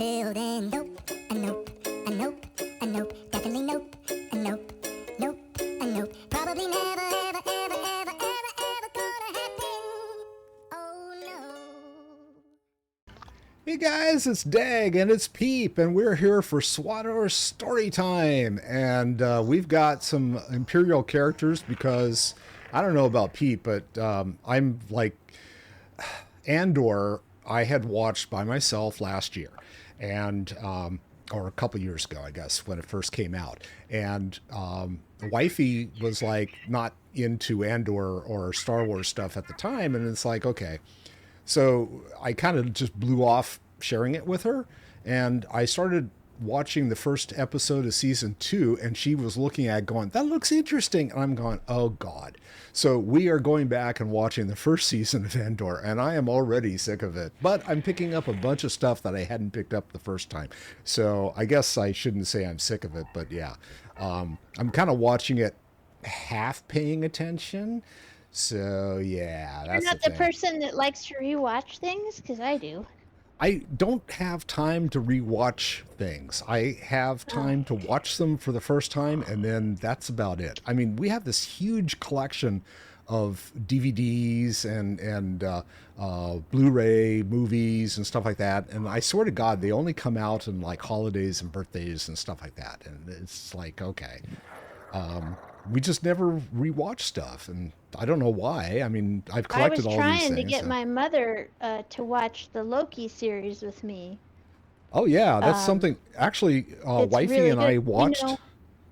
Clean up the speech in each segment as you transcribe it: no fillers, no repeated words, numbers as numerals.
Until then, nope, a nope, a nope, a nope, definitely nope, a nope, nope, a nope. Probably never, ever, ever, ever, ever, ever gonna happen. Oh no. Hey guys, it's Dag and it's Peep, and we're here for SWTOR Storytime. And we've got some Imperial characters because I don't know about Peep, but I'm like Andor. I had watched by myself last year, and or a couple years ago, I guess, when it first came out. And wifey was like not into Andor or Star Wars stuff at the time, and it's like, okay. So I kind of just blew off sharing it with her, and I started watching the first episode of season 2, and she was looking at it going, that looks interesting. And I'm going, oh God. So we are going back and watching the first season of Andor, and I am already sick of it. But I'm picking up a bunch of stuff that I hadn't picked up the first time. So I guess I shouldn't say I'm sick of it, but yeah. I'm kind of watching it half paying attention. So yeah, that's You're not the person that likes to rewatch things, because I do. I don't have time to rewatch things. I have time to watch them for the first time, and then that's about it. I mean, we have this huge collection of DVDs and Blu-ray movies and stuff like that. And I swear to God, they only come out in like holidays and birthdays and stuff like that. And it's like, okay. We just never rewatch stuff, and I don't know why. I mean, I've collected all these things. I was trying to get my mother to watch the Loki series with me. Oh yeah, that's something. Actually, wifey really and good. I watched. You know,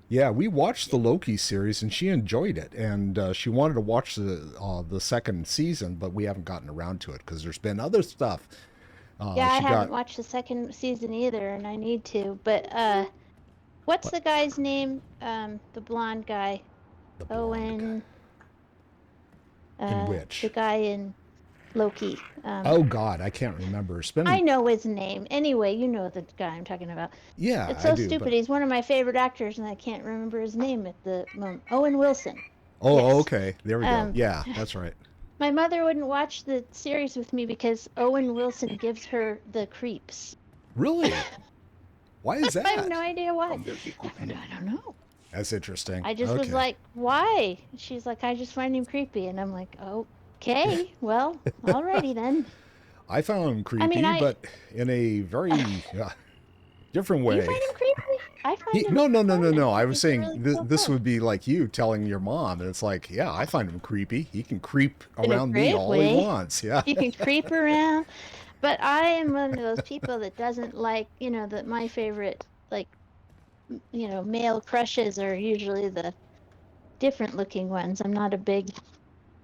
yeah, we watched the Loki series, and she enjoyed it, and she wanted to watch the second season, but we haven't gotten around to it because there's been other stuff. yeah, I haven't watched the second season either, and I need to. But what's the guy's name? The blonde guy. Owen. In which? The guy in Loki. Oh God, I can't remember. It's been... I know his name. Anyway, you know the guy I'm talking about. Yeah, it's so I do, stupid. But... He's one of my favorite actors, and I can't remember his name at the moment. Owen Wilson. Oh, yes. Okay. There we go. Yeah, that's right. My mother wouldn't watch the series with me because Owen Wilson gives her the creeps. Really? Why is that? I have no idea why. I don't know. That's interesting. I just was like, why? She's like, I just find him creepy. And I'm like, okay, well, alrighty then. I found him creepy, but in a very different way. You find him creepy? I find him No. I was saying really this would be like you telling your mom. And it's like, yeah, I find him creepy. He can creep around me all he wants. Yeah. He can creep around. But I am one of those people that doesn't like, that my favorite, like, male crushes are usually the different looking ones. I'm not a big...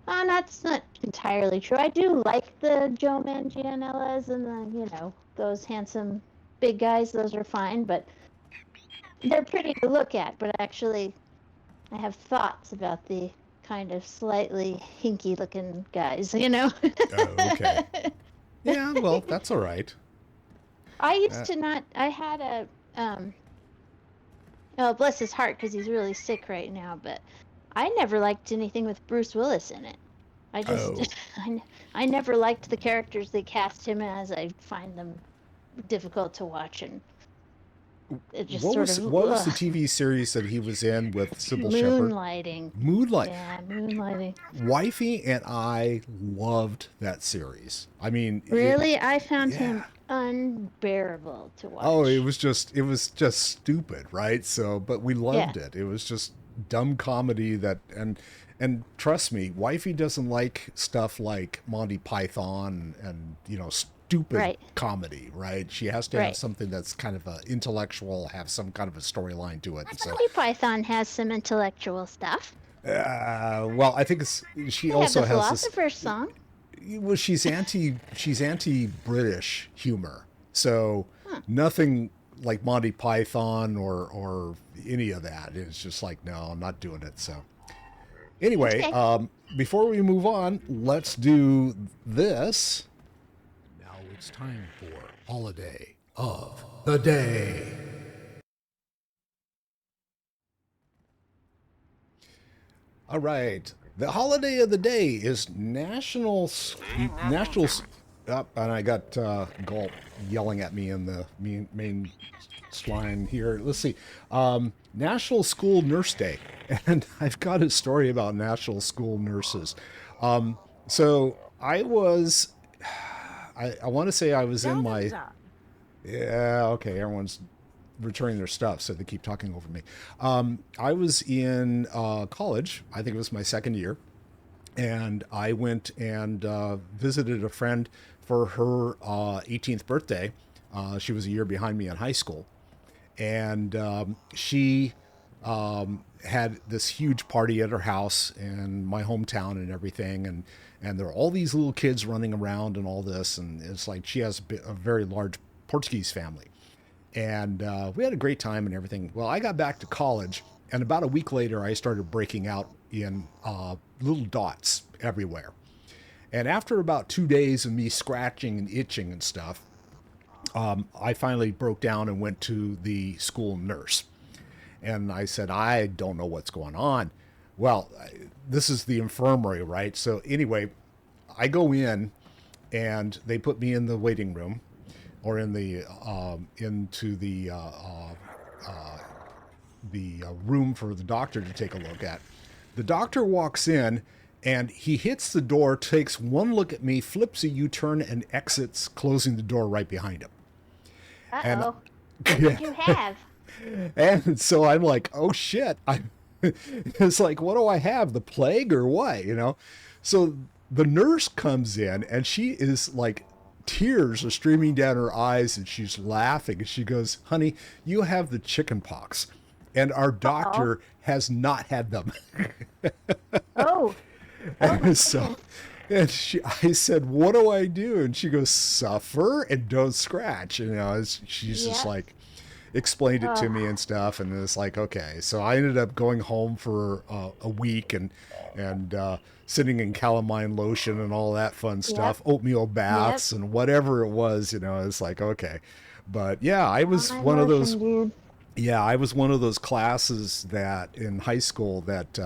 that's not entirely true. I do like the Joe Manganiellas and the, those handsome big guys. Those are fine, but they're pretty to look at. But actually, I have thoughts about the kind of slightly hinky looking guys, Oh, okay. Yeah, well, that's all right. I used to not... I had a... Oh, bless his heart, because he's really sick right now. But I never liked anything with Bruce Willis in it. I just, I never liked the characters they cast him as. I find them difficult to watch, and it just what was the TV series that he was in with Sybil Shepherd? Moonlighting. Yeah, Moonlighting. Wifey and I loved that series. I mean, really, I found him unbearable to watch. Oh, it was just stupid, right? So, but we loved it. It was just dumb comedy that, and trust me, wifey doesn't like stuff like Monty Python and stupid comedy, right? She has to have something that's kind of intellectual, have some kind of a storyline to it. So Monty Python has some intellectual stuff. Well, I think she also has this Philosopher's Song. Well, she's anti-British humor, so nothing like Monty Python or any of that. It's just like, no, I'm not doing it. So anyway, before we move on, let's do this. Now it's time for Holiday of the Day. All right. The holiday of the day is National Up, and I got Gulp yelling at me in the main line here. Let's see. National School Nurse Day. And I've got a story about National School Nurses. So I was, I want to say I was in my, yeah, okay, everyone's returning their stuff, so they keep talking over me. I was in college. I think it was my second year. And I went and visited a friend for her 18th birthday. She was a year behind me in high school. And she had this huge party at her house in my hometown and everything. And there were all these little kids running around and all this. And it's like she has a very large Portuguese family. And we had a great time and everything. Well, I got back to college. And about a week later, I started breaking out in little dots everywhere. And after about 2 days of me scratching and itching and stuff, I finally broke down and went to the school nurse. And I said, I don't know what's going on. Well, this is the infirmary, right? So anyway, I go in and they put me in the waiting room or in the into the room for the doctor to take a look at. The doctor walks in and he hits the door, takes one look at me, flips a U-turn, and exits, closing the door right behind him. Uh-oh. What did you have? And so I'm like, oh shit. It's like, what do I have? The plague or what? You know? So the nurse comes in and she is like, tears are streaming down her eyes and she's laughing. And she goes, honey, you have the chicken pox. And our doctor has not had them. Oh. And so, and I said, what do I do? And she goes, suffer and don't scratch. You know, she's just like explained it to me and stuff. And it's like, okay. So I ended up going home for a week and sitting in calamine lotion and all that fun stuff, oatmeal baths and whatever it was, you know, it's like, okay. But yeah, I was one of those. Dude. Yeah, I was one of those classes that in high school that,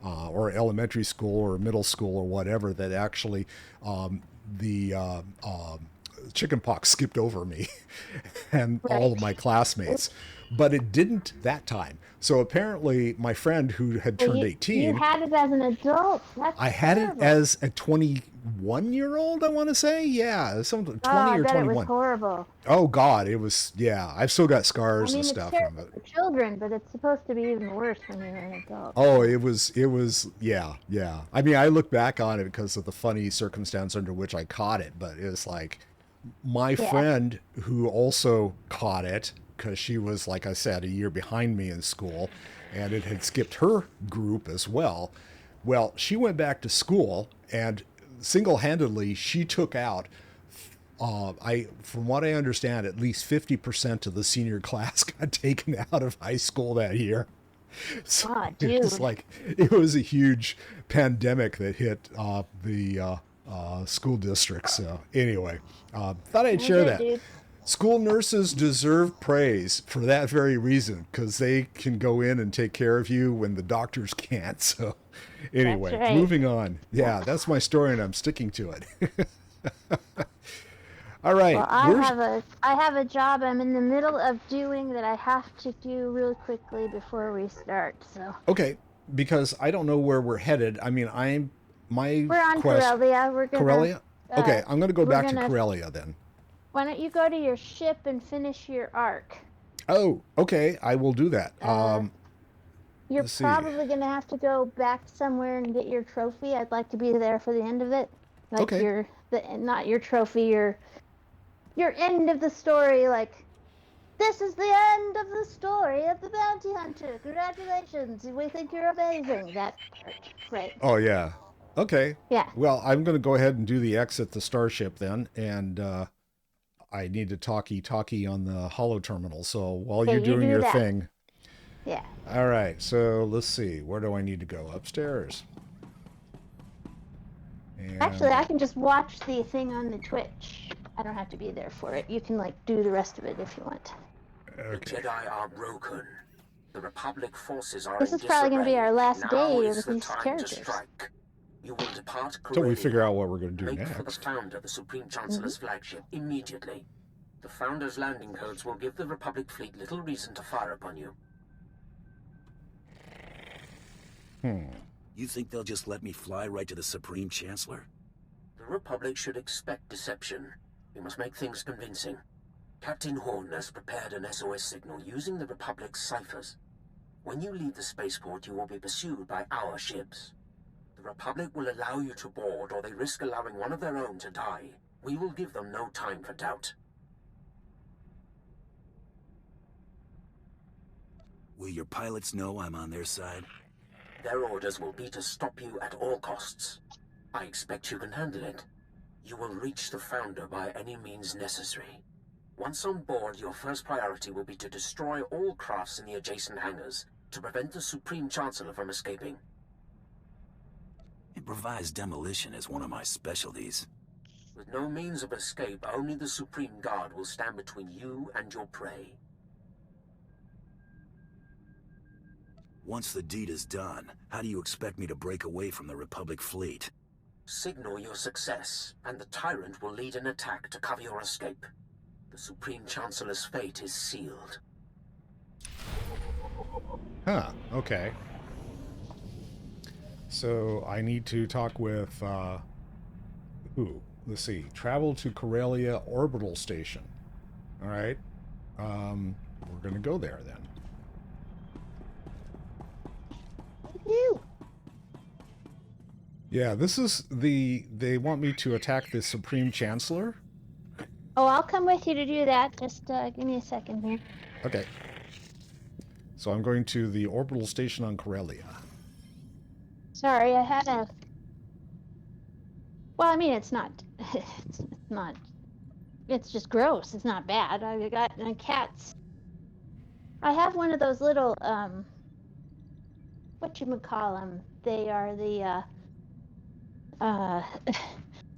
or elementary school or middle school or whatever, that actually the chickenpox skipped over me and all of my classmates. But it didn't that time. So apparently my friend who had turned 18... You had it as an adult. That's I had terrible. It as a 21-year-old, I want to say. Yeah, 20 or 21. It was horrible. Oh, God, it was, yeah. I've still got scars and stuff from it. For children, but it's supposed to be even worse when you're an adult. Oh, it was, yeah. I mean, I look back on it because of the funny circumstance under which I caught it, but it was like my friend who also caught it, because she was, like I said, a year behind me in school, and it had skipped her group as well. Well, she went back to school, and single-handedly, she took out, from what I understand, at least 50% of the senior class got taken out of high school that year. So it was like, it was a huge pandemic that hit the school district. So anyway, thought I'd share that. Dude. School nurses deserve praise for that very reason, because they can go in and take care of you when the doctors can't. So anyway, moving on. Yeah, that's my story and I'm sticking to it. All right. Well, I have a job I'm in the middle of doing that I have to do really quickly before we start. So okay, because I don't know where we're headed. I mean, we're on Corellia. We're gonna, Corellia? Okay, I'm going to go back to Corellia then. Why don't you go to your ship and finish your arc? Oh, okay. I will do that. You're probably going to have to go back somewhere and get your trophy. I'd like to be there for the end of it. Like okay. Not your trophy, your end of the story. Like, this is the end of the story of the bounty hunter. Congratulations. We think you're amazing. That part. Right. Oh, yeah. Okay. Yeah. Well, I'm going to go ahead and do the exit the starship then. And, I need to talkie on the holo terminal. So while you're doing your thing. Yeah. All right. So let's see. Where do I need to go? Upstairs. And... Actually, I can just watch the thing on the Twitch. I don't have to be there for it. You can do the rest of it if you want. Okay. The Jedi are broken. The Republic forces are This is probably going to be our last day with these characters. You will depart Until we Corellia. figure out what we're going to do Make for the next. Founder, the Supreme Chancellor's flagship, immediately. The Founder's landing codes will give the Republic fleet little reason to fire upon you. You think they'll just let me fly right to the Supreme Chancellor? The Republic should expect deception. We must make things convincing. Captain Horn has prepared an SOS signal using the Republic's ciphers. When you leave the spaceport, you will be pursued by our ships. The Republic will allow you to board, or they risk allowing one of their own to die. We will give them no time for doubt. Will your pilots know I'm on their side? Their orders will be to stop you at all costs. I expect you can handle it. You will reach the Founder by any means necessary. Once on board, your first priority will be to destroy all crafts in the adjacent hangars to prevent the Supreme Chancellor from escaping. Improvised demolition is one of my specialties. With no means of escape, only the Supreme Guard will stand between you and your prey. Once the deed is done, how do you expect me to break away from the Republic fleet? Signal your success, and the Tyrant will lead an attack to cover your escape. The Supreme Chancellor's fate is sealed. Huh, okay. So I need to talk with, let's see, travel to Corellia Orbital Station. All right. We're going to go there then. Ew. Yeah, this is they want me to attack the Supreme Chancellor. Oh, I'll come with you to do that. Just give me a second here. Okay. So I'm going to the orbital station on Corellia. Sorry, I had a... Well, I mean, it's not... It's not... It's just gross. It's not bad. I got cats. I have one of those little, whatchamacallem. They are the,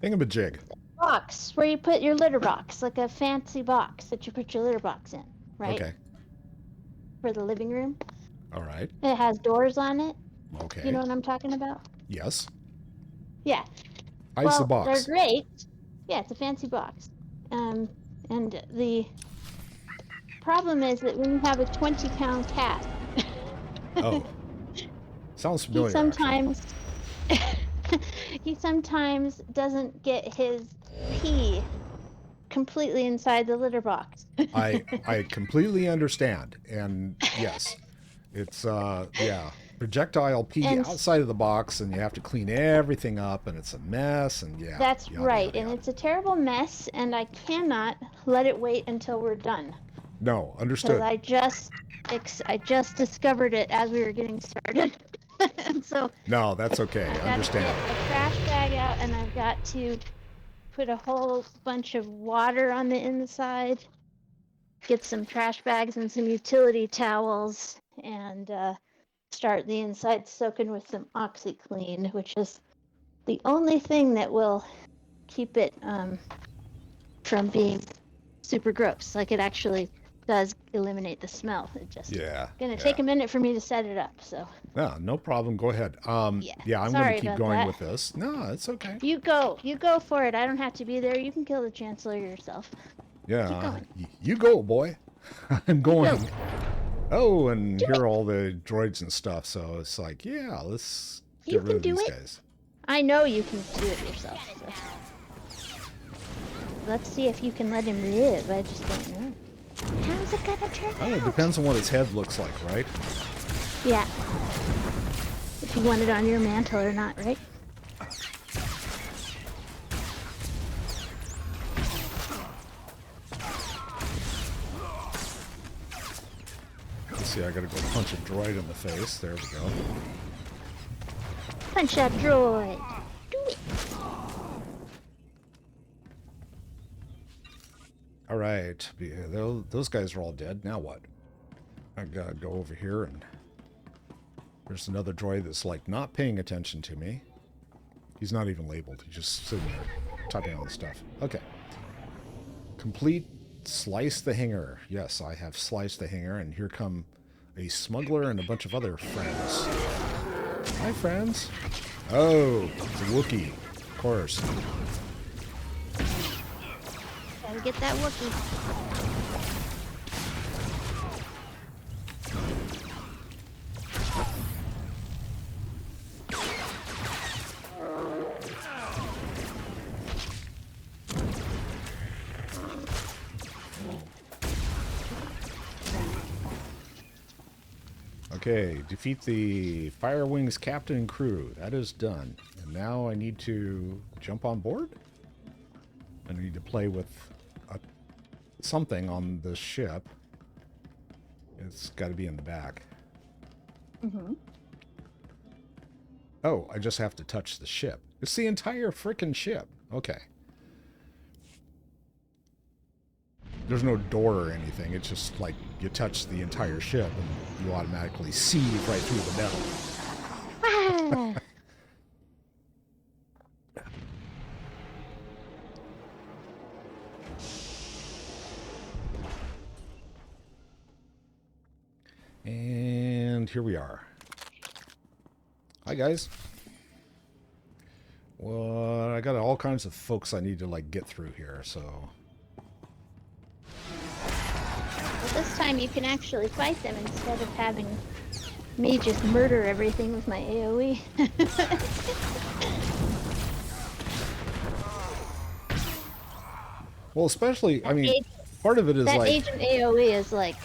Thingamajig. box where you put your litter box, like a fancy box that you put your litter box in, right? Okay. For the living room. All right. It has doors on it. Okay. You know what I'm talking about? Yes. Yeah. Ice the box. They're great. Yeah, it's a fancy box. And the problem is that when you have a 20-pound cat, Oh. Sounds familiar. he sometimes doesn't get his pee completely inside the litter box. I completely understand, and yes, it's projectile pee outside of the box, and you have to clean everything up, and it's a mess, and yeah. That's yada, right, yada, and yada. it's a terrible mess, and I cannot let it wait until we're done. No, understood. Because I just discovered it as we were getting started. And so No, that's okay. I've got Understand. to get a trash bag out, and I've got to put a whole bunch of water on the inside, get some trash bags and some utility towels, and start the inside soaking with some OxyClean, which is the only thing that will keep it from being super gross. Like, it actually does eliminate the smell. It just gonna take a minute for me to set it up. So No problem. Go ahead. I'm going Sorry to keep about going that. with this. No, it's okay. you go for it. I don't have to be there. You can kill the Chancellor yourself. Yeah, going. you go, boy. I'm going. go. Oh, and here are all the droids and stuff. So it's like, yeah, let's You get rid can of do these it. guys. I know you can do it yourself. So. Let's see if you can let him live. I just don't know. How's it gonna turn Oh, it out? depends on what his head looks like, right? Yeah. If you want it on your mantle or not, right? Let's see, I gotta go punch a droid in the face. There we go. Punch that droid. Do it. All right, those guys are all dead. Now what? I gotta go over here, and there's another droid that's like not paying attention to me. He's not even labeled. He's just sitting there typing on the stuff. Okay. Complete slice the hanger. Yes, I have sliced the hanger, and here come a smuggler and a bunch of other friends. Hi, friends. Oh, it's a Wookiee. Of course. Gotta get that Wookiee. Okay, defeat the Fire Wings captain and crew. That is done. And now I need to jump on board? I need to play with something on the ship. It's got to be in the back. Mm-hmm. Oh, I just have to touch the ship. It's the entire frickin' ship. Okay. There's no door or anything. It's just like you touch the entire ship and you automatically sieve right through the metal. Ah. And here we are. Hi, guys. Well, I got all kinds of folks I need to, like, get through here, so... Well, this time you can actually fight them instead of having me just murder everything with my AoE. Well, especially, I mean, Agent, part of it is that like... agent AoE is like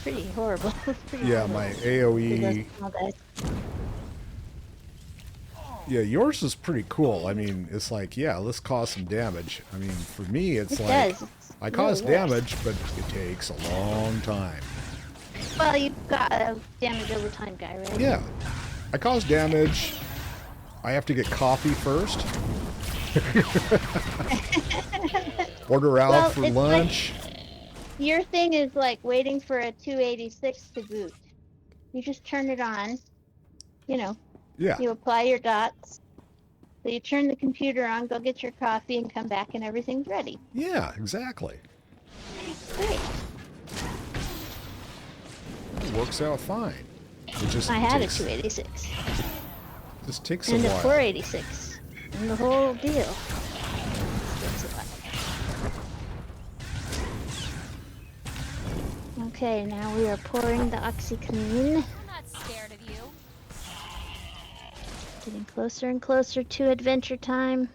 pretty horrible. It's pretty Yeah, horrible. my It AoE... does all that. Yeah, yours is pretty cool. I mean, it's like, yeah, let's cause some damage. I mean, for me, it's It like... does. It's I cause really works. damage, but it takes a long time. Well, you've got a damage over time guy, right? Yeah. I cause damage. I have to get coffee first. Order out Well, for it's lunch. Your thing is like waiting for a 286 to boot. You just turn it on. You know, Yeah. you apply your dots. So you turn the computer on, go get your coffee, and come back, and everything's ready. Yeah, exactly. Great. It works out fine. It just I had a takes, 286 just takes a and a while. 486 and the whole deal. Takes a while. Okay, now we are pouring the OxyClean. I'm not scared of you. Getting closer and closer to adventure time.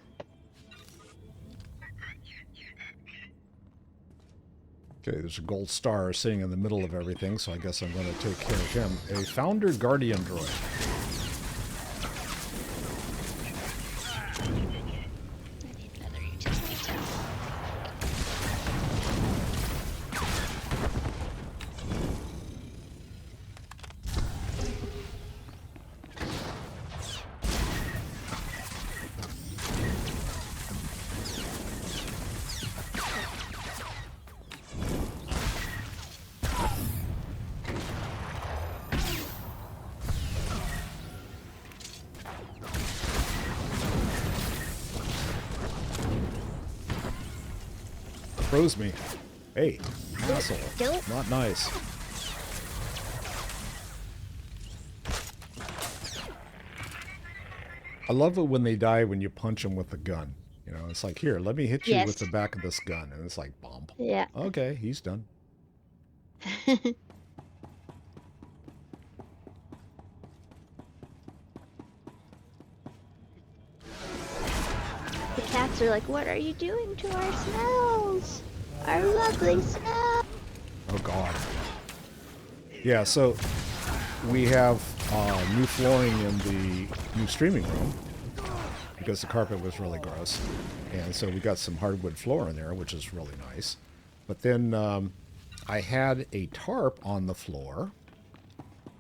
Okay, there's a gold star sitting in the middle of everything, so I guess I'm going to take care of him. A Founder Guardian droid. I need another utility tower. Froze me. Hey, asshole. Don't. Not nice. I love it when they die when you punch them with a gun. You know, it's like, here, let me hit you Yes. with the back of this gun. And it's like, bomb. Yeah. Okay, he's done. The cats are like, what are you doing to our smells? Our lovely smell. Oh, God. Yeah, so we have new flooring in the new streaming room because the carpet was really gross. And so we got some hardwood floor in there, which is really nice. But then I had a tarp on the floor.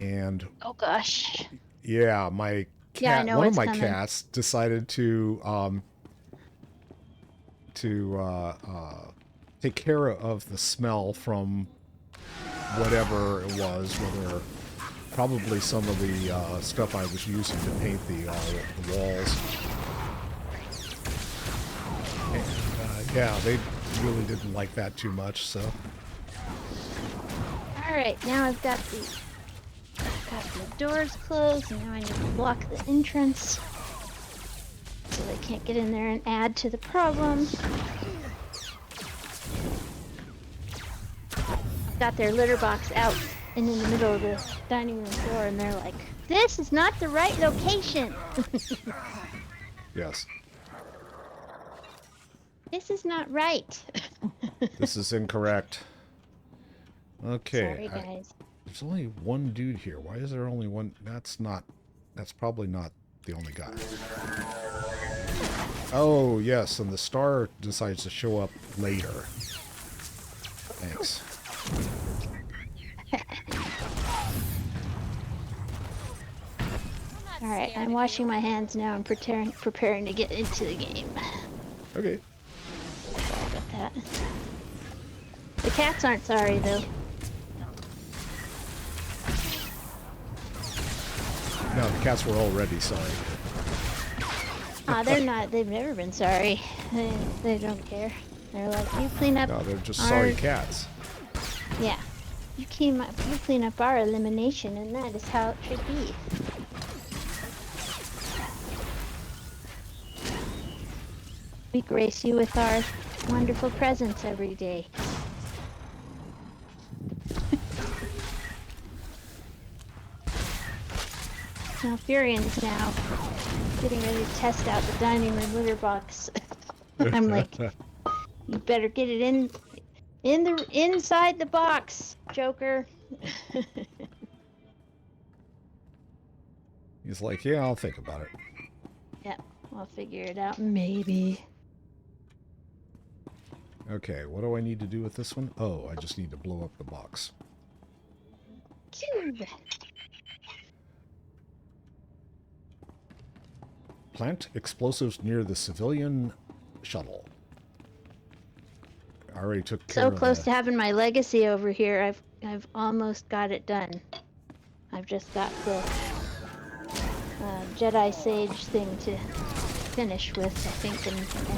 And Oh gosh. yeah, my cat, Yeah, I know one of what's my coming. cats decided to take care of the smell from whatever it was, whether probably some of the stuff I was using to paint the walls. And, yeah, they really didn't like that too much, so. Alright, now I've got the doors closed, and now I need to block the entrance. so they can't get in there and add to the problem. Got their litter box out and in the middle of the dining room floor, and they're like, "This is not the right location." Yes. This is not right. This is incorrect. Okay. Sorry, guys. There's only one dude here. Why is there only one? That's probably not the only guy. Oh, yes, and the star decides to show up later. Thanks. Alright, I'm washing my hands now and preparing to get into the game. Okay. Sorry about that. The cats aren't sorry, though. No, the cats were already sorry. They're not. They've never been sorry. They don't care. They're like, you clean up. No, they're just sorry cats. Yeah. You clean up our elimination, and that is how it should be. We grace you with our wonderful presence every day. Now Furion's now getting ready to test out the dining room litter box. I'm like, you better get it inside the box, Joker. He's like, yeah, I'll think about it. Yeah, I'll figure it out, maybe. Okay, what do I need to do with this one? Oh, I just need to blow up the box. Cube. Plant explosives near the civilian shuttle. I already took care of So close to having my legacy over here. I've almost got it done. I've just got the Jedi Sage thing to finish with, I think, and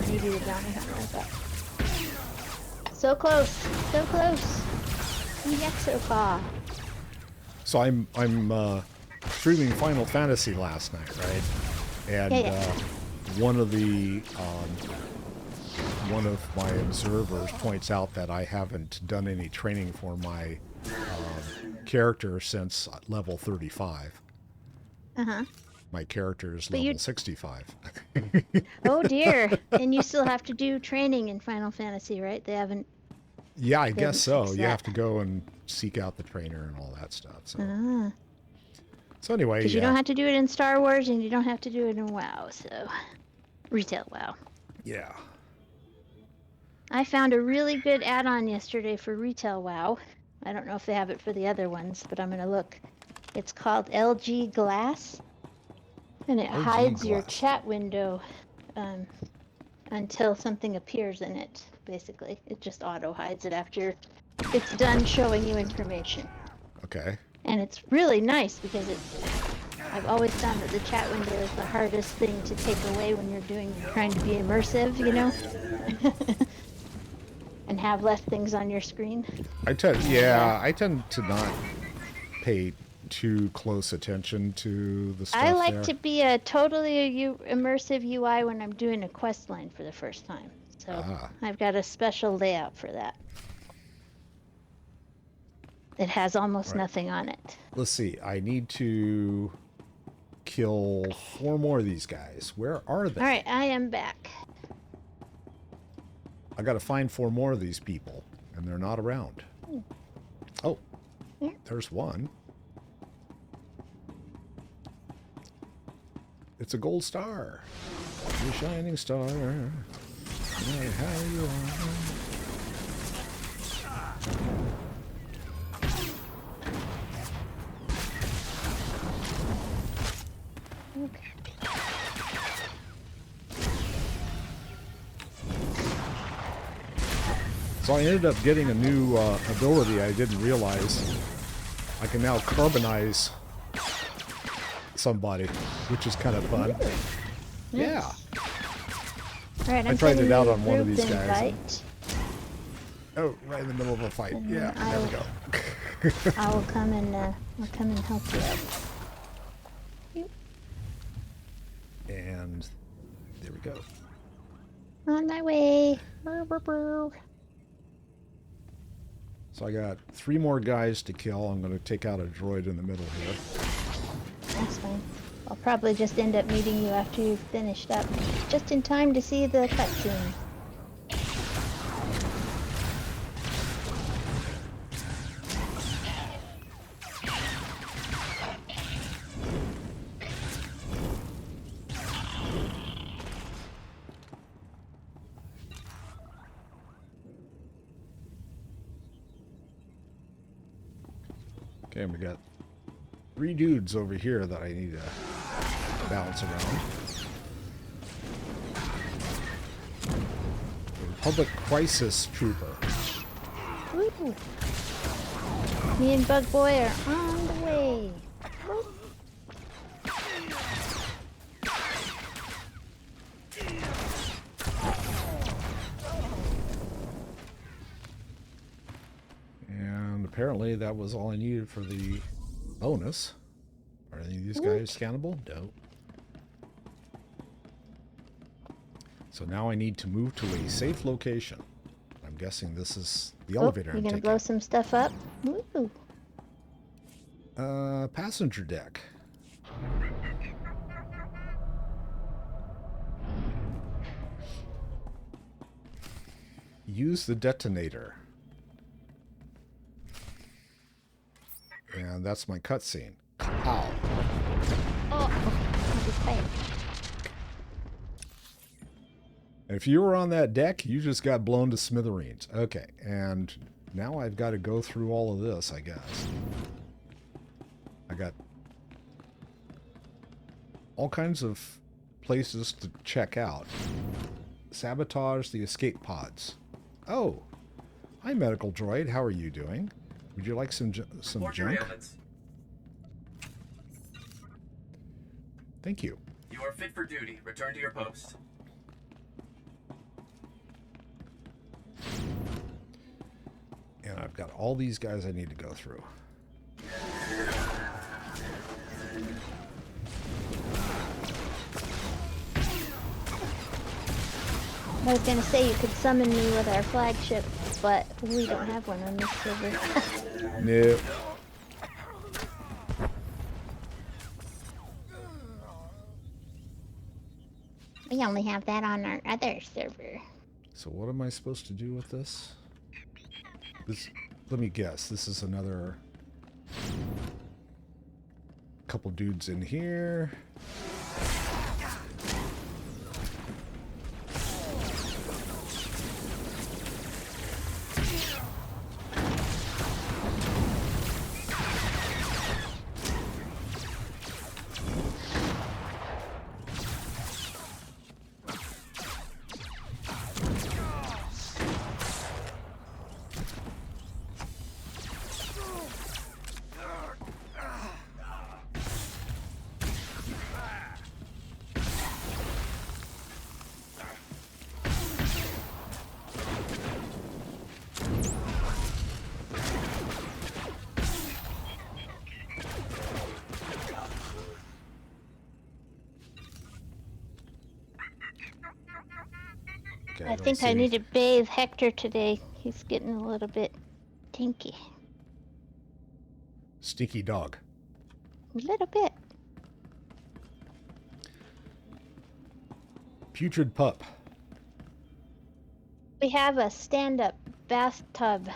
maybe the bounty hunter. But so close, so close. Yet so far. So I'm streaming Final Fantasy last night, right? And one of my observers points out that I haven't done any training for my character since level 35. Uh-huh. My character is level 65. Oh dear. And you still have to do training in Final Fantasy, right? They haven't... Yeah, I guess so. You have to go and seek out the trainer and all that stuff. So, so anyway, because you don't have to do it in Star Wars, and you don't have to do it in WoW, so... Retail WoW. Yeah. I found a really good add-on yesterday for Retail WoW. I don't know if they have it for the other ones, but I'm going to look. It's called LG Glass, and it hides your chat window until something appears in it, basically. It just auto-hides it after it's done showing you information. Okay. And it's really nice because I've always found that the chat window is the hardest thing to take away when you're trying to be immersive, you know? And have less things on your screen. I tend to not pay too close attention to the stuff I like there. to be a totally immersive UI when I'm doing a quest line for the first time. So I've got a special layout for that. It has almost nothing on it. Let's see. I need to kill 4 more of these guys. Where are they? All right, I am back. I got to find 4 more of these people, and they're not around. Oh, there's one. It's a gold star. The shining star. Right how you are. Okay. So I ended up getting a new ability I didn't realize. I can now carbonize somebody, which is kind of fun. Nice. Yeah. All right, I tried it out on one of these guys. Oh, right in the middle of a fight. And yeah, there we go. I will come and help you out. And There we go. On my way. Brr, brr, brr. So I got 3 more guys to kill. I'm going to take out a droid in the middle here. That's fine. I'll probably just end up meeting you after you've finished up. Just in time to see the cutscene. Okay, and we got 3 dudes over here that I need to bounce around. The Republic Crisis Trooper. Woo. Me and Bug Boy are on the way. Woo. And apparently that was all I needed for the bonus. Are any of these guys scannable? No. So now I need to move to a safe location. I'm guessing this is the elevator You I'm gonna taking. blow some stuff up? Woo. Passenger deck. Use the detonator. And that's my cutscene. Ow. Oh, I'll be quiet. If you were on that deck, you just got blown to smithereens. Okay, and now I've got to go through all of this, I guess. I got all kinds of places to check out. Sabotage the escape pods. Oh, hi, medical droid. How are you doing? Would you like some junk? Thank you. You are fit for duty. Return to your post. And I've got all these guys I need to go through. I was gonna say you could summon me with our flagship, but we don't have one on this server. No. We only have that on our other server. So what am I supposed to do with this? Let me guess. This is another couple dudes in here. Okay, I think I need to bathe Hector today. He's getting a little bit tinky. Stinky dog. A little bit. Putrid pup. We have a stand-up bathtub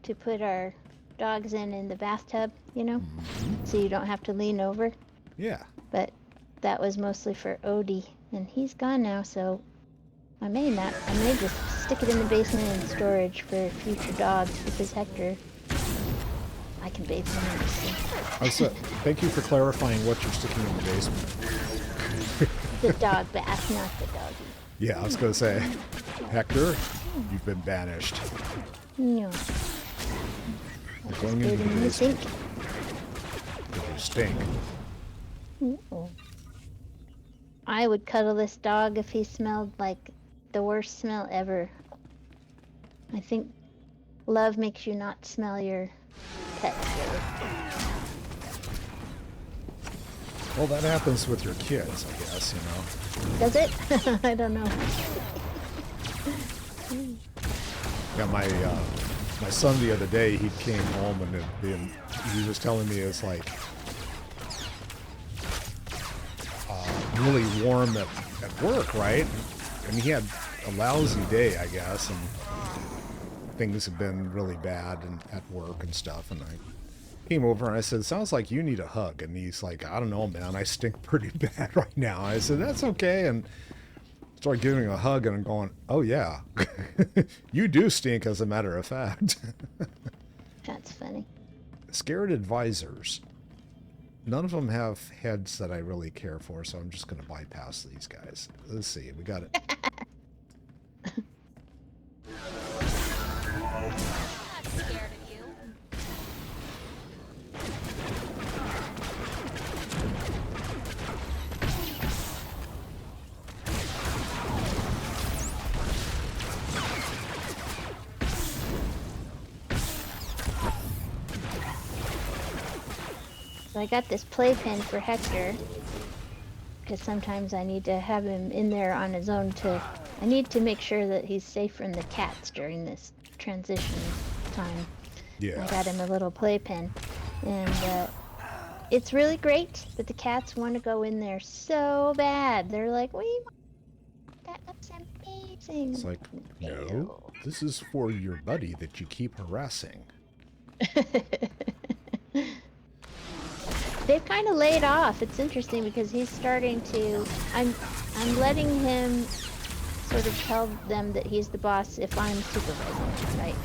to put our dogs in the bathtub, you know? So you don't have to lean over. Yeah. But that was mostly for Odie, and he's gone now, so I may just stick it in the basement in storage for future dogs, because Hector, I can bathe him in the sink. Thank you for clarifying what you're sticking in the basement. The dog bath, not the doggy. Yeah, I was going to say, Hector, you've been banished. No. You're going into the in the sink. basement. Because you stink. Ooh. I would cuddle this dog if he smelled like the worst smell ever. I think love makes you not smell your pet. Well, that happens with your kids, I guess, you know. Does it? I don't know. Yeah, my son the other day, he came home and he was telling me it's like really warm at work, right? And he had a lousy day, I guess, and things have been really bad at work and stuff. And I came over and I said, "Sounds like you need a hug." And he's like, "I don't know, man. I stink pretty bad right now." I said, "That's okay." And started giving him a hug, and I'm going, "Oh yeah, you do stink, as a matter of fact." That's funny. Scared advisors. None of them have heads that I really care for, so I'm just going to bypass these guys. Let's see. We got it. So I got this playpen for Hector, because sometimes I need to have him in there on his own I need to make sure that he's safe from the cats during this transition time. Yeah. I got him a little playpen, and it's really great, but the cats want to go in there so bad. They're like, "We want that looks amazing." It's like, no, this is for your buddy that you keep harassing. They've kind of laid off. It's interesting because he's starting to. I'm letting him sort of tell them that he's the boss if I'm supervising, right?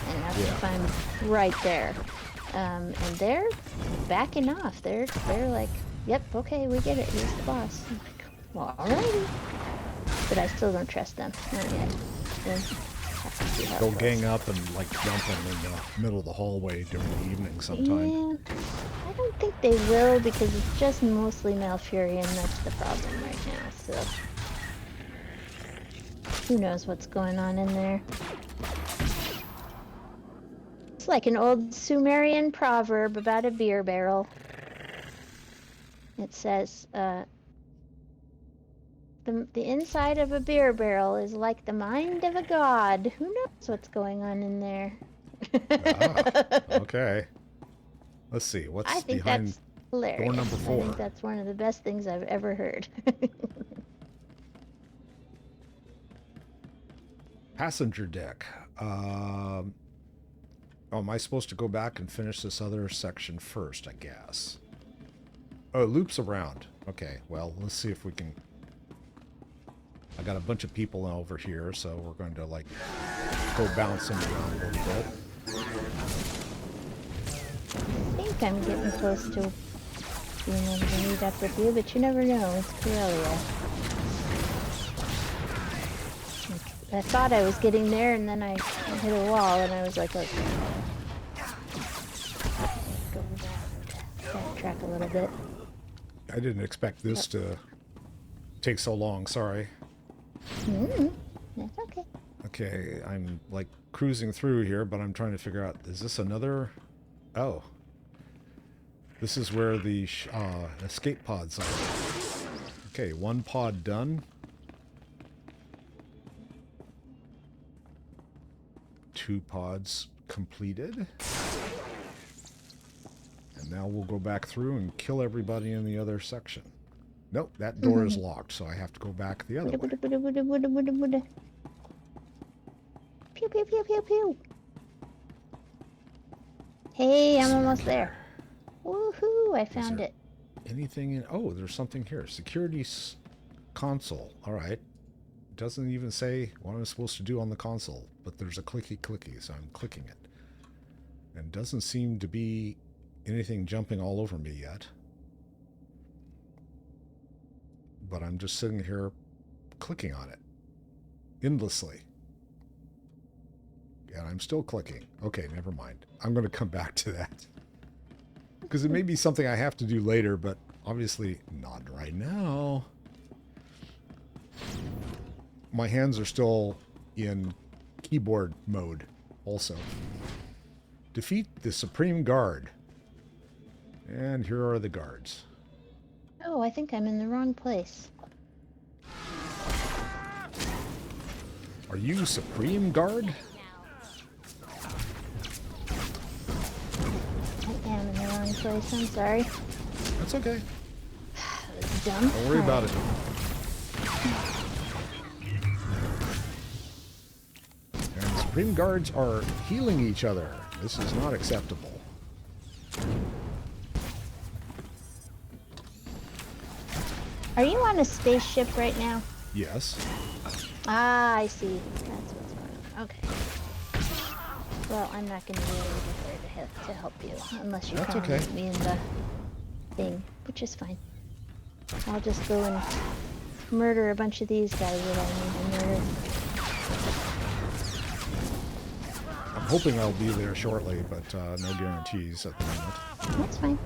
And not if I'm right there. And they're backing off. They're like, "Yep, okay, we get it. He's the boss." I'm like, "Well, alrighty." But I still don't trust them. Not yet. They'll gang up and like jump him in the middle of the hallway during the evening sometime. Yeah, I don't think they will, because it's just mostly Malfurion. That's the problem right now. So who knows what's going on in there? It's like an old Sumerian proverb about a beer barrel. It says, the inside of a beer barrel is like the mind of a god. Who knows what's going on in there? Okay. Let's see. What's behind that's hilarious. door number 4? I think that's one of the best things I've ever heard. Passenger deck. Oh, am I supposed to go back and finish this other section first, I guess? Oh, it loops around. Okay, well, let's see if we can... I got a bunch of people over here, so we're going to, like, go bouncing around a little bit. I think I'm getting close to being able to meet up with you, but you never know. It's Corellia. I thought I was getting there, and then I hit a wall, and I was like, okay. Go backtrack a little bit. I didn't expect this to take so long, sorry. That's okay. Okay, I'm like cruising through here, but I'm trying to figure out, is this another... Oh. This is where the escape pods are. Okay, 1 pod done. 2 pods completed. And now we'll go back through and kill everybody in the other section. Nope, that door is locked, so I have to go back the other way. Pew, pew, pew, pew, pew. Hey, I'm almost there. Woohoo, I found it. Anything in... Oh, there's something here. Security console. All right. Doesn't even say what I'm supposed to do on the console, but there's a clicky, so I'm clicking it. And doesn't seem to be anything jumping all over me yet. But I'm just sitting here clicking on it endlessly. And I'm still clicking. Okay, never mind. I'm going to come back to that. Because it may be something I have to do later, but obviously not right now. My hands are still in keyboard mode also. Defeat the Supreme Guard. And here are the guards. Oh, I think I'm in the wrong place. Are you Supreme Guard? I am in the wrong place. I'm sorry. That's okay. That's dumb. Don't worry about it. And Supreme Guards are healing each other. This is not acceptable. Are you on a spaceship right now? Yes. Ah, I see. That's what's going on. Okay. Well, I'm not going to be able to get there to help you unless you That's come okay. meet me in the thing, which is fine. I'll just go and murder a bunch of these guys that I need to murder. I'm hoping I'll be there shortly, but no guarantees at the moment. That's fine.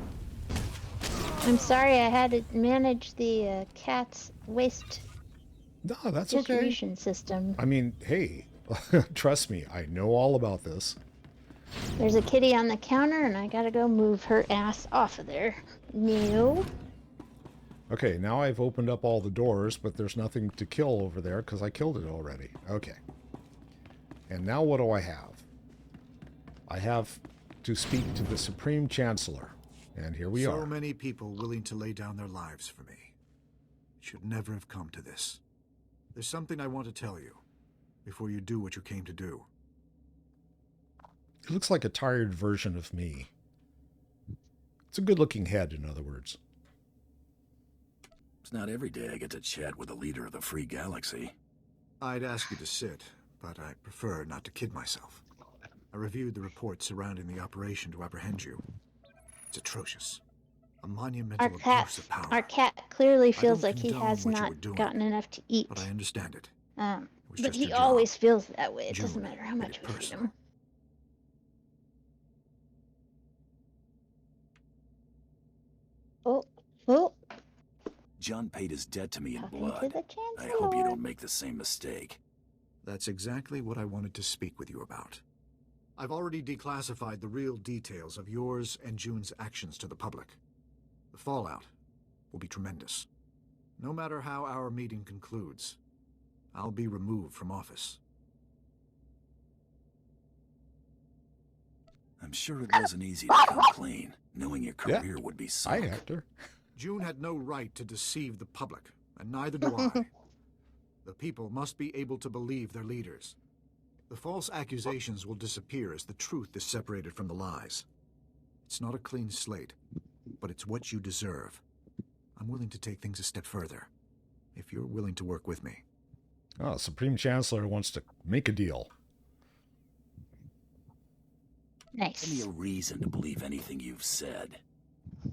I'm sorry I had to manage the cat's waste No, that's okay. distribution system. I mean, hey, trust me, I know all about this. There's a kitty on the counter, and I gotta go move her ass off of there. No. Okay, now I've opened up all the doors, but there's nothing to kill over there because I killed it already. Okay. And now what do I have? I have to speak to the Supreme Chancellor. And here we are. So many people willing to lay down their lives for me. It should never have come to this. There's something I want to tell you before you do what you came to do. It looks like a tired version of me. It's a good-looking head, in other words. It's not every day I get to chat with the leader of the Free Galaxy. I'd ask you to sit, but I prefer not to kid myself. I reviewed the reports surrounding the operation to apprehend you. It's atrocious. A monumental abuse of power. Our cat clearly feels don't like he condone has what you not were doing, gotten enough to eat. But I understand it. But just he a job. always feels that way. It June doesn't matter how made much it we feed personal. him. Oh, John paid his debt to me in talking blood. to the I hope you Chancellor. don't make the same mistake. That's exactly what I wanted to speak with you about. I've already declassified the real details of yours and June's actions to the public. The fallout will be tremendous. No matter how our meeting concludes, I'll be removed from office. I'm sure it wasn't easy to come clean, knowing your career would be Hi, sunk. Hector. June had no right to deceive the public, and neither do I. The people must be able to believe their leaders. The false accusations will disappear as the truth is separated from the lies. It's not a clean slate, but it's what you deserve. I'm willing to take things a step further, if you're willing to work with me. Oh, Supreme Chancellor wants to make a deal. Give me Nice. a reason to believe anything you've said.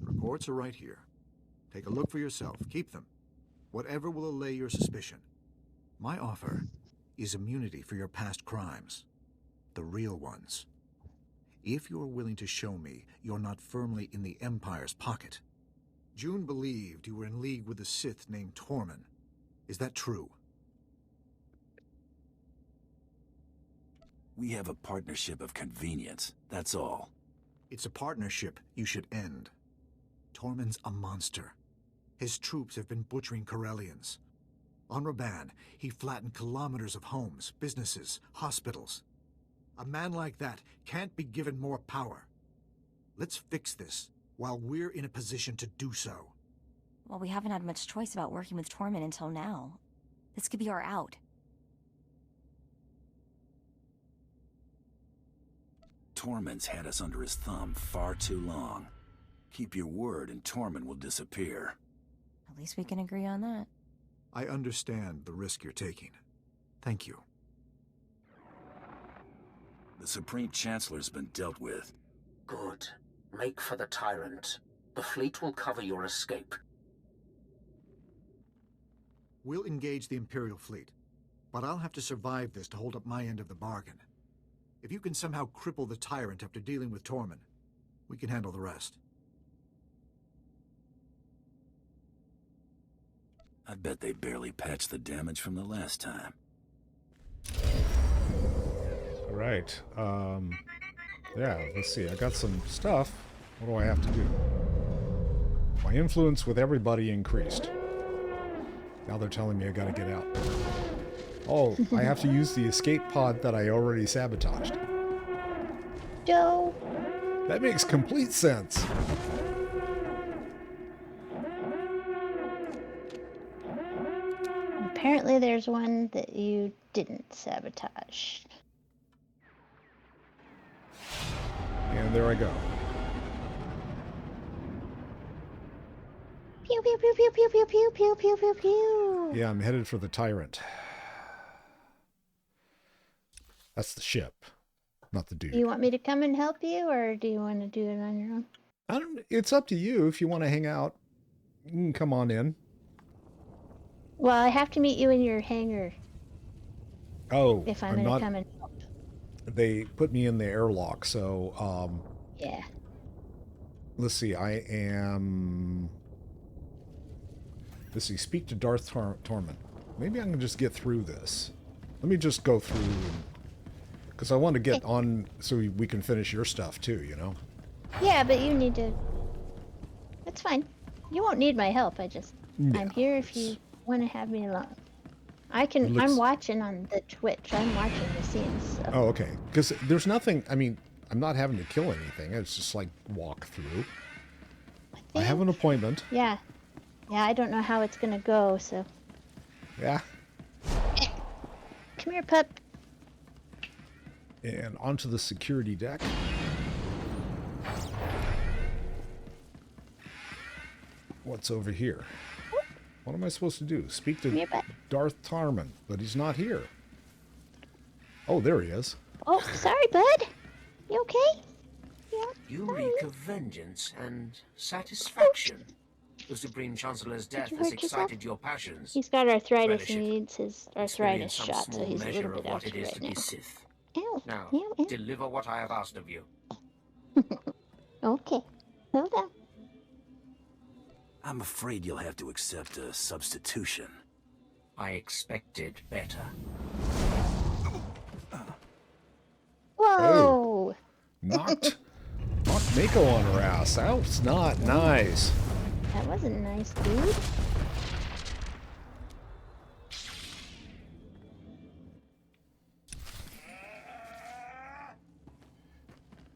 Reports are right here. Take a look for yourself. Keep them. Whatever will allay your suspicion. My offer is immunity for your past crimes. The real ones. If you're willing to show me you're not firmly in the Empire's pocket. June believed you were in league with a Sith named Tormund. Is that true? We have a partnership of convenience, that's all. It's a partnership you should end. Tormund's a monster. His troops have been butchering Corellians. On Raban, he flattened kilometers of homes, businesses, hospitals. A man like that can't be given more power. Let's fix this while we're in a position to do so. Well, we haven't had much choice about working with Tormund until now. This could be our out. Tormund's had us under his thumb far too long. Keep your word and Tormund will disappear. At least we can agree on that. I understand the risk you're taking. Thank you. The Supreme Chancellor's been dealt with. Good. Make for the Tyrant. The fleet will cover your escape. We'll engage the Imperial fleet, but I'll have to survive this to hold up my end of the bargain. If you can somehow cripple the Tyrant after dealing with Tormund, we can handle the rest. I bet they barely patched the damage from the last time. All right. Yeah, let's see. I got some stuff. What do I have to do? My influence with everybody increased. Now they're telling me I gotta get out. Oh, I have to use the escape pod that I already sabotaged. Joe. That makes complete sense. Apparently there's one that you didn't sabotage. And there I go. Pew pew pew pew pew pew pew pew pew pew pew. Yeah, I'm headed for the Tyrant. That's the ship, not the dude. Do you want me to come and help you, or do you want to do it on your own? It's up to you. If you want to hang out, you can come on in. Well, I have to meet you in your hangar. Oh, if I'm going to come and help. They put me in the airlock, so yeah. Let's see. I am. Let's see. Speak to Darth Tormund. Maybe I can just get through this. Let me just go through, because I want to get on so we can finish your stuff too. You know. Yeah, but you need to. That's fine. You won't need my help. I'm here if you want to have me along. I'm watching on the Twitch. I'm watching the scenes. So. Oh, okay. Because there's nothing. I mean, I'm not having to kill anything. It's just like walk through. I have an appointment. Yeah. Yeah, I don't know how it's gonna go. So. Yeah. Come here, pup. And onto the security deck. What's over here? What am I supposed to do? Speak to Darth Tormund, but he's not here. Oh, there he is. Oh, sorry, bud. You okay? Yeah. You reek of vengeance and satisfaction. The Supreme Chancellor's death has excited your passions. He's got arthritis and he needs his arthritis shot, so he's a little bit out right now. Ow. Now, ow, ow. deliver what I have asked of you. Okay. Hold on. I'm afraid you'll have to accept a substitution. I expected better. Whoa! Knocked Mako on her ass. That was not nice. That wasn't nice, dude.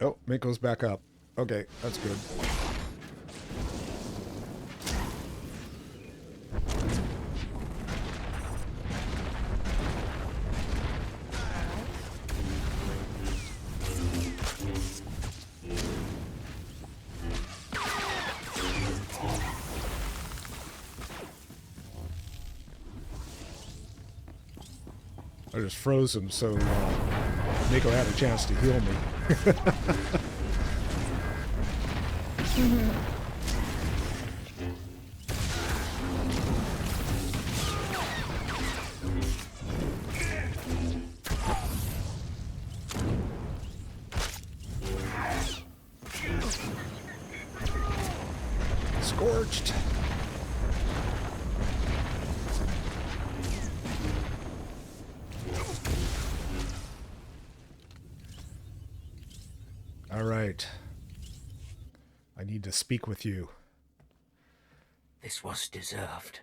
Oh, Mako's back up. Okay, that's good. I just froze him so Mako had a chance to heal me. Scorched. All right. I need to speak with you. This was deserved.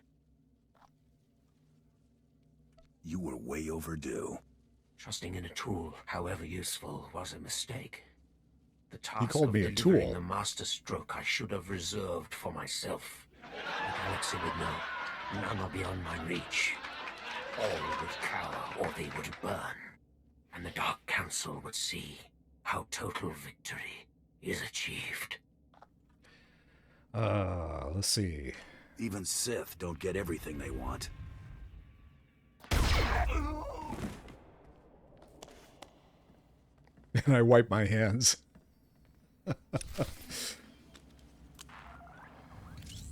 You were way overdue. Trusting in a tool, however useful, was a mistake. The task He called of me a delivering tool. the master stroke I should have reserved for myself. The galaxy would know. None are beyond my reach. All would cower or they would burn. And the Dark Council would see how total victory is achieved. Let's see. Even Sith don't get everything they want. And I wipe my hands.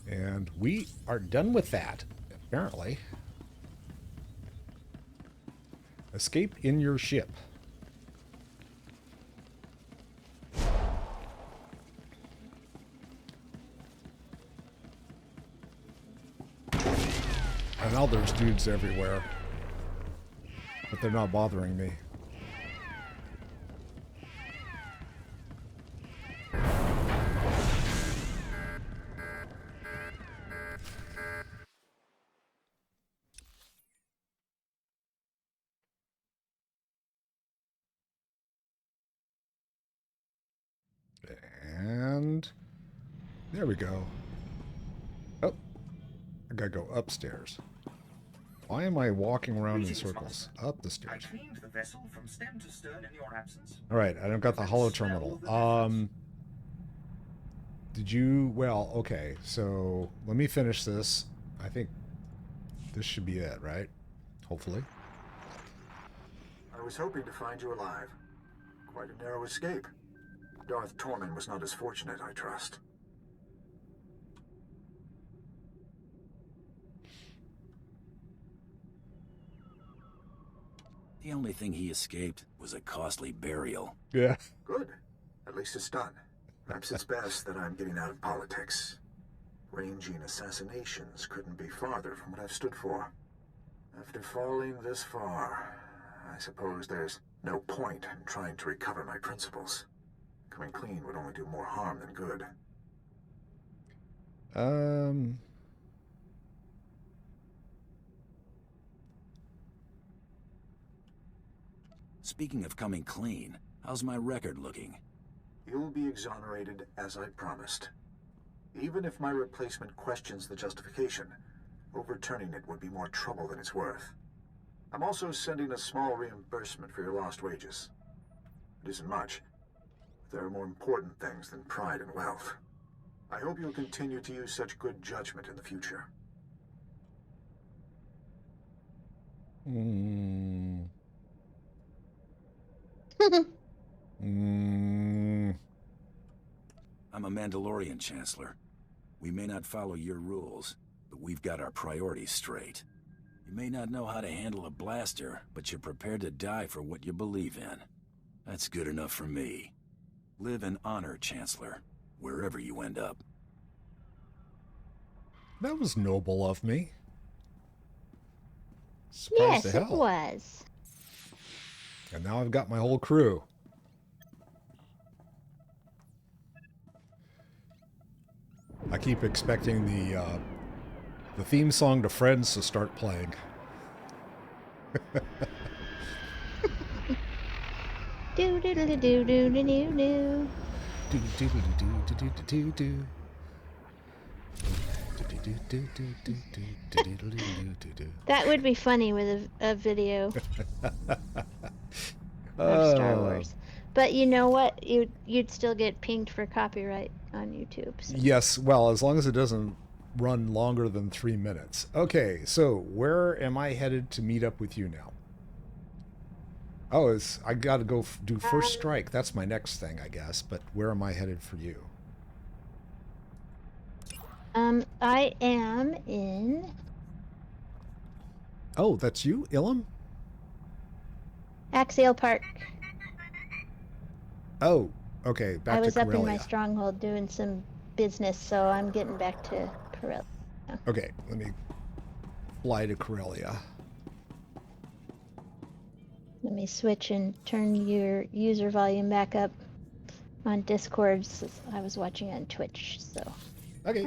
And we are done with that, apparently. Escape in your ship. And now there's dudes everywhere. But they're not bothering me. And there we go. Oh, I gotta go upstairs. Why am I walking around in circles? Up the I stairs. cleaned the vessel from stem to stern in your absence. All right, I don't got the holo terminal. Did you? Well, okay. So let me finish this. I think this should be it, right? Hopefully. I was hoping to find you alive. Quite a narrow escape. Darth Tormund was not as fortunate, I trust. The only thing he escaped was a costly burial. Yeah. Good. At least it's done. Perhaps it's best that I'm getting out of politics. Ranging assassinations couldn't be farther from what I've stood for. After falling this far, I suppose there's no point in trying to recover my principles. Coming clean would only do more harm than good. Speaking of coming clean, how's my record looking? You'll be exonerated as I promised. Even if my replacement questions the justification, overturning it would be more trouble than it's worth. I'm also sending a small reimbursement for your lost wages. It isn't much, but there are more important things than pride and wealth. I hope you'll continue to use such good judgment in the future. I'm a Mandalorian, Chancellor. We may not follow your rules, but we've got our priorities straight. You may not know how to handle a blaster, but you're prepared to die for what you believe in. That's good enough for me. Live in honor, Chancellor, wherever you end up. That was noble of me. Surprised Yes, to it hell. was. And now I've got my whole crew. I keep expecting the theme song to Friends to start playing. Do do do do do do do do. Do do do do do do do do. That would be funny with a video of Star Wars. But you know what? You'd still get pinged for copyright on YouTube. So. Yes, well, as long as it doesn't run longer than 3 minutes. Okay, so where am I headed to meet up with you now? Oh, I got to go do first strike. That's my next thing, I guess. But where am I headed for you? I am in. Oh, that's you, Ilum? Axial Park. Oh, okay. Back I was to up in my Corellia. stronghold doing some business, so I'm getting back to Corellia. Okay, let me fly to Corellia. Let me switch and turn your user volume back up on Discord. I was watching on Twitch, so. Okay.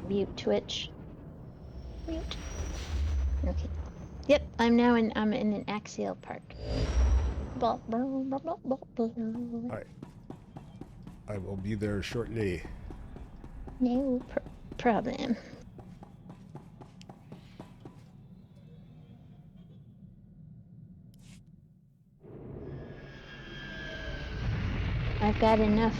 Mute Twitch. Mute. Okay. Yep, I'm in an axial park. All right. I will be there shortly. No problem. I've got enough.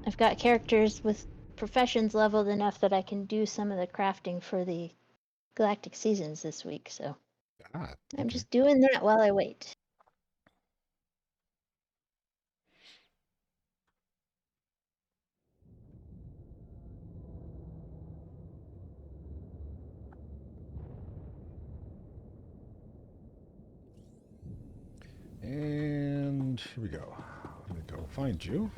I've got characters with professions leveled enough that I can do some of the crafting for the Galactic Seasons this week, so I'm just doing that while I wait. And here we go. Let me go find you.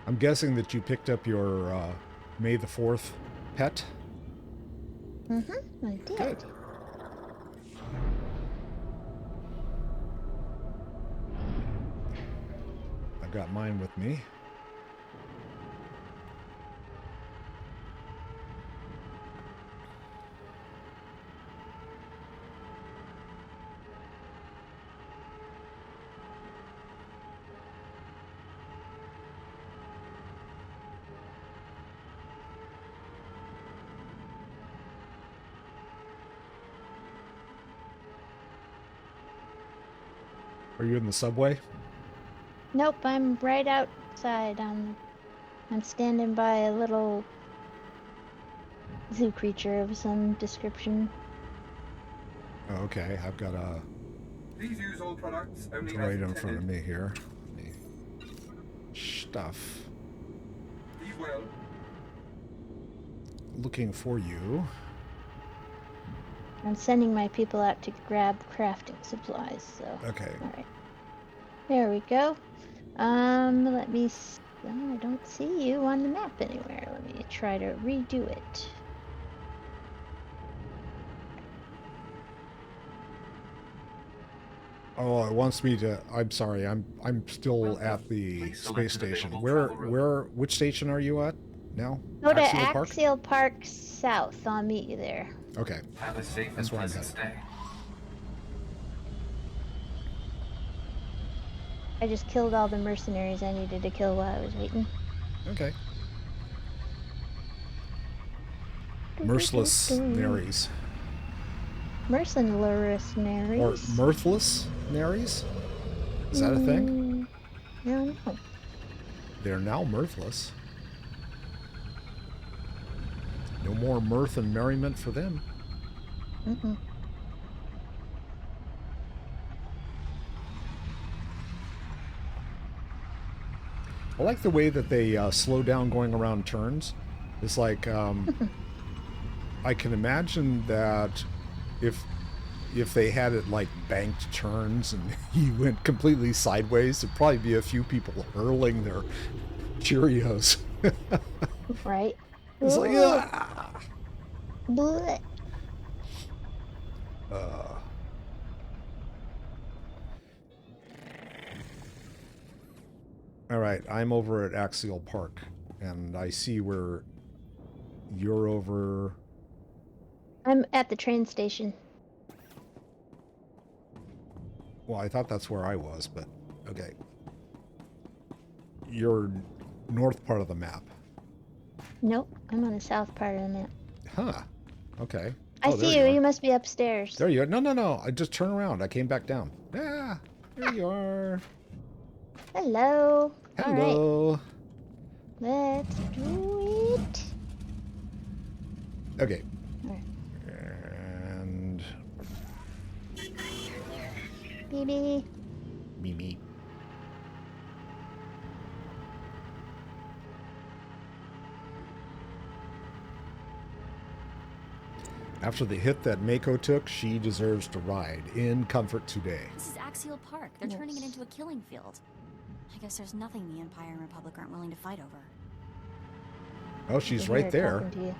I'm guessing that you picked up your May the 4th pet? I did. Good. I've got mine with me. Are you in the subway? Nope, I'm right outside. I'm standing by a little zoo creature of some description. Oh, okay, I've got a Please use all products only right as in front of intended. me here. Stuff. Be well. Looking for you. I'm sending my people out to grab crafting supplies, so. Okay. Alright. There we go. Let me. Oh, I don't see you on the map anywhere. Let me try to redo it. Oh, it wants me to. I'm sorry. I'm still at the space station. Which station are you at now? Go to Axial Park? Axial Park South. I'll meet you there. Okay. Have a safe That's and where I'm pleasant headed. stay. I just killed all the mercenaries I needed to kill while I was waiting. Okay. Merciless Naries. Mercenarious Naries? Or mirthless Naries? Is that a thing? I don't know. They're now mirthless. No more mirth and merriment for them. Mm-mm. I like the way that they slow down going around turns. It's like, I can imagine that if they had it like banked turns and he went completely sideways, there'd probably be a few people hurling their Cheerios. Right? It's like, ah! Blech. All right, I'm over at Axial Park, and I see where you're over. I'm at the train station. Well, I thought that's where I was, but okay. You're north part of the map. Nope, I'm on the south part of the map. Huh. Okay. I Oh, there see you. are. You must be upstairs. There you are. No. I just turned around. I came back down. Yeah. There you are. Hello. Hello. All right. Let's do it. Okay. All right. And Baby. Mimi. After the hit that Mako took, she deserves to ride in comfort today. This is Axial Park. They're turning it into a killing field. I guess there's nothing the Empire and Republic aren't willing to fight over. Oh, she's I can right hear her there. talking to you.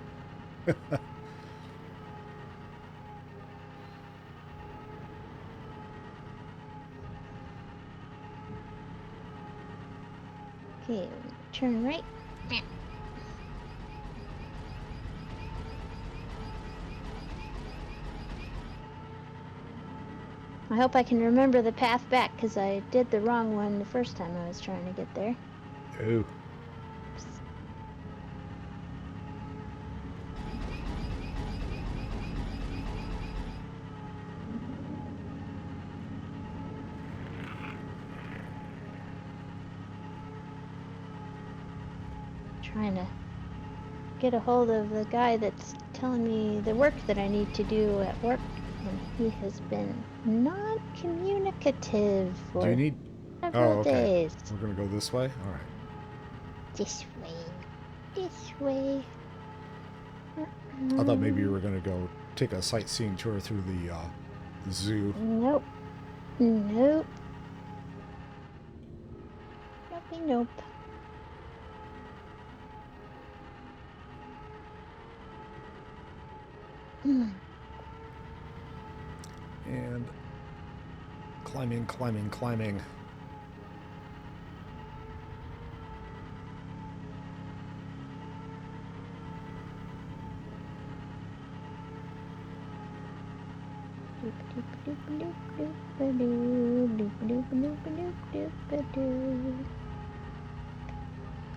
Okay, turn right. I hope I can remember the path back, because I did the wrong one the first time I was trying to get there. Oh. Trying to get a hold of the guy that's telling me the work that I need to do at work, and he has been non-communicative for Do you need... several okay. days. We're going to go this way? All right. This way. This way. I thought maybe you were going to go take a sightseeing tour through the zoo. Nope. Nope. Nope. And climbing.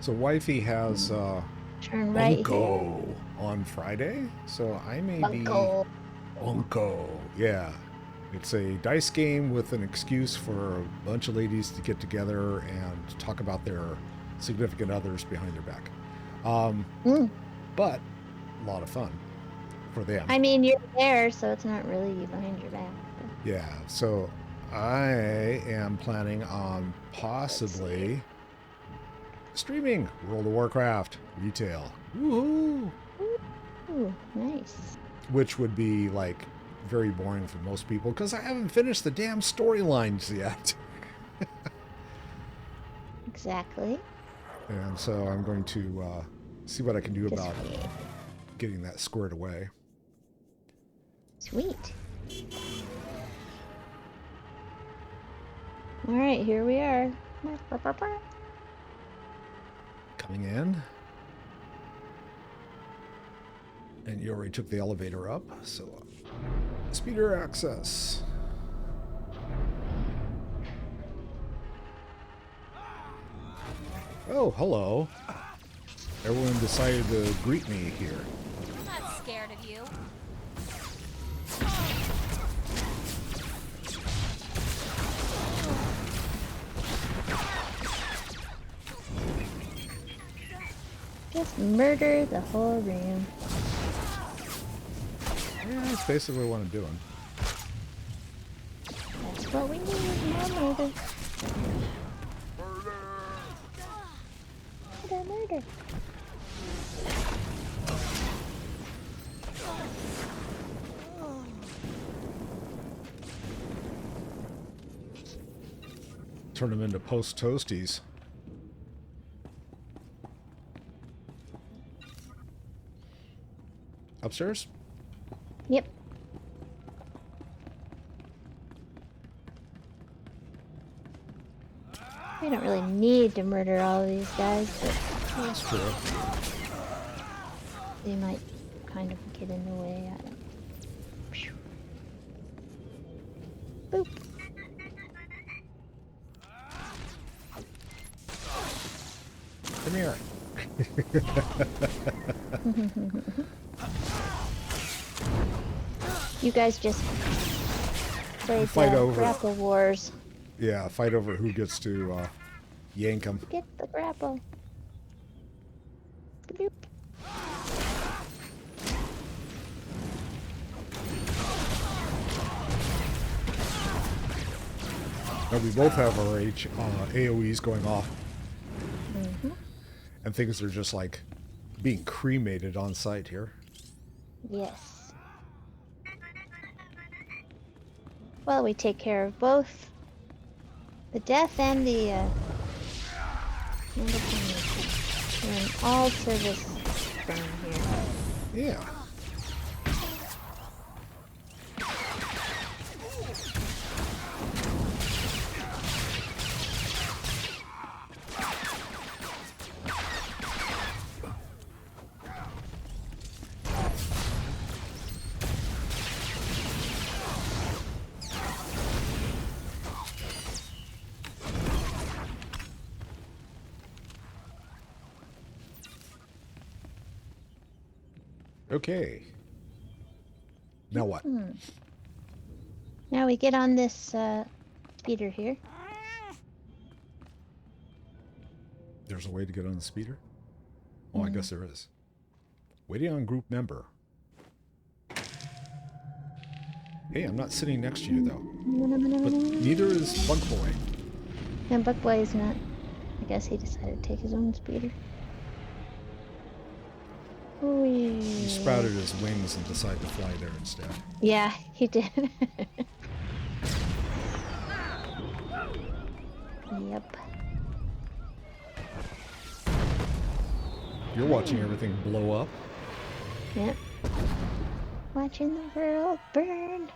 So wifey has Turn right here. Bunko on Friday, so I may Bunko. be Bunko. Yeah, it's a dice game with an excuse for a bunch of ladies to get together and talk about their significant others behind their back. But a lot of fun for them. I mean, you're there, so it's not really you behind your back. But... Yeah, so I am planning on possibly streaming World of Warcraft retail. Woohoo! Ooh, nice. Which would be like very boring for most people because I haven't finished the damn storylines yet. Exactly. And so I'm going to see what I can do about getting that squared away. Sweet. All right, here we are. Coming in. And you already took the elevator up, so speeder access. Oh, hello. Everyone decided to greet me here. I'm not scared of you. Just murder the whole room. Yeah, that's basically what I'm doing. That's what we need, more murder. Murder. Turn them into post toasties. Upstairs? Yep. We don't really need to murder all of these guys, but That's true. they might kind of get in the way. I don't. Boop. Come here. You guys just played Fight the over. grapple wars. Yeah, fight over who gets to yank them. Get the grapple. Bloop. Now we both have our AoEs going off. And things are just like being cremated on site here. Yes. Well, we take care of both the death and the we're in all service from here. Yeah. Okay. Now what? Now we get on this speeder here. There's a way to get on the speeder? Oh, I guess there is. Waiting on group member. Hey, I'm not sitting next to you, though. But neither is Bunk Boy. And Buckboy is not. I guess he decided to take his own speeder. He sprouted his wings and decided to fly there instead. Yeah, he did. Yep. You're watching everything blow up. Yep. Watching the world burn.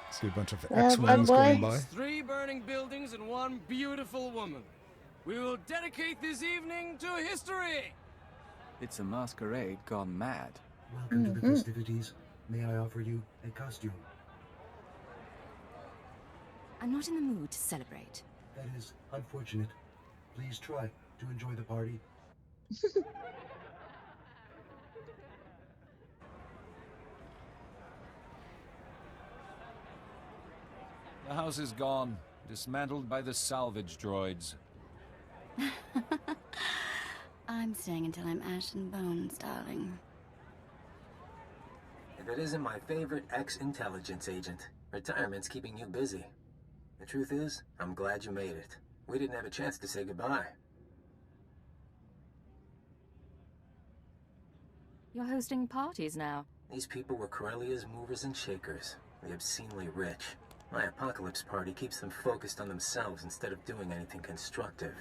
See a bunch of Well, X-Wings Bug going Boy. by. 3 burning buildings and 1 beautiful woman. We will dedicate this evening to history. It's a masquerade gone mad. Welcome to the festivities. May I offer you a costume? I'm not in the mood to celebrate. That is unfortunate. Please try to enjoy the party. The house is gone, dismantled by the salvage droids. I'm staying until I'm ash and bones, darling. If it isn't my favorite ex-intelligence agent, retirement's keeping you busy. The truth is, I'm glad you made it. We didn't have a chance to say goodbye. You're hosting parties now. These people were Corellia's movers and shakers, the obscenely rich. My apocalypse party keeps them focused on themselves instead of doing anything constructive.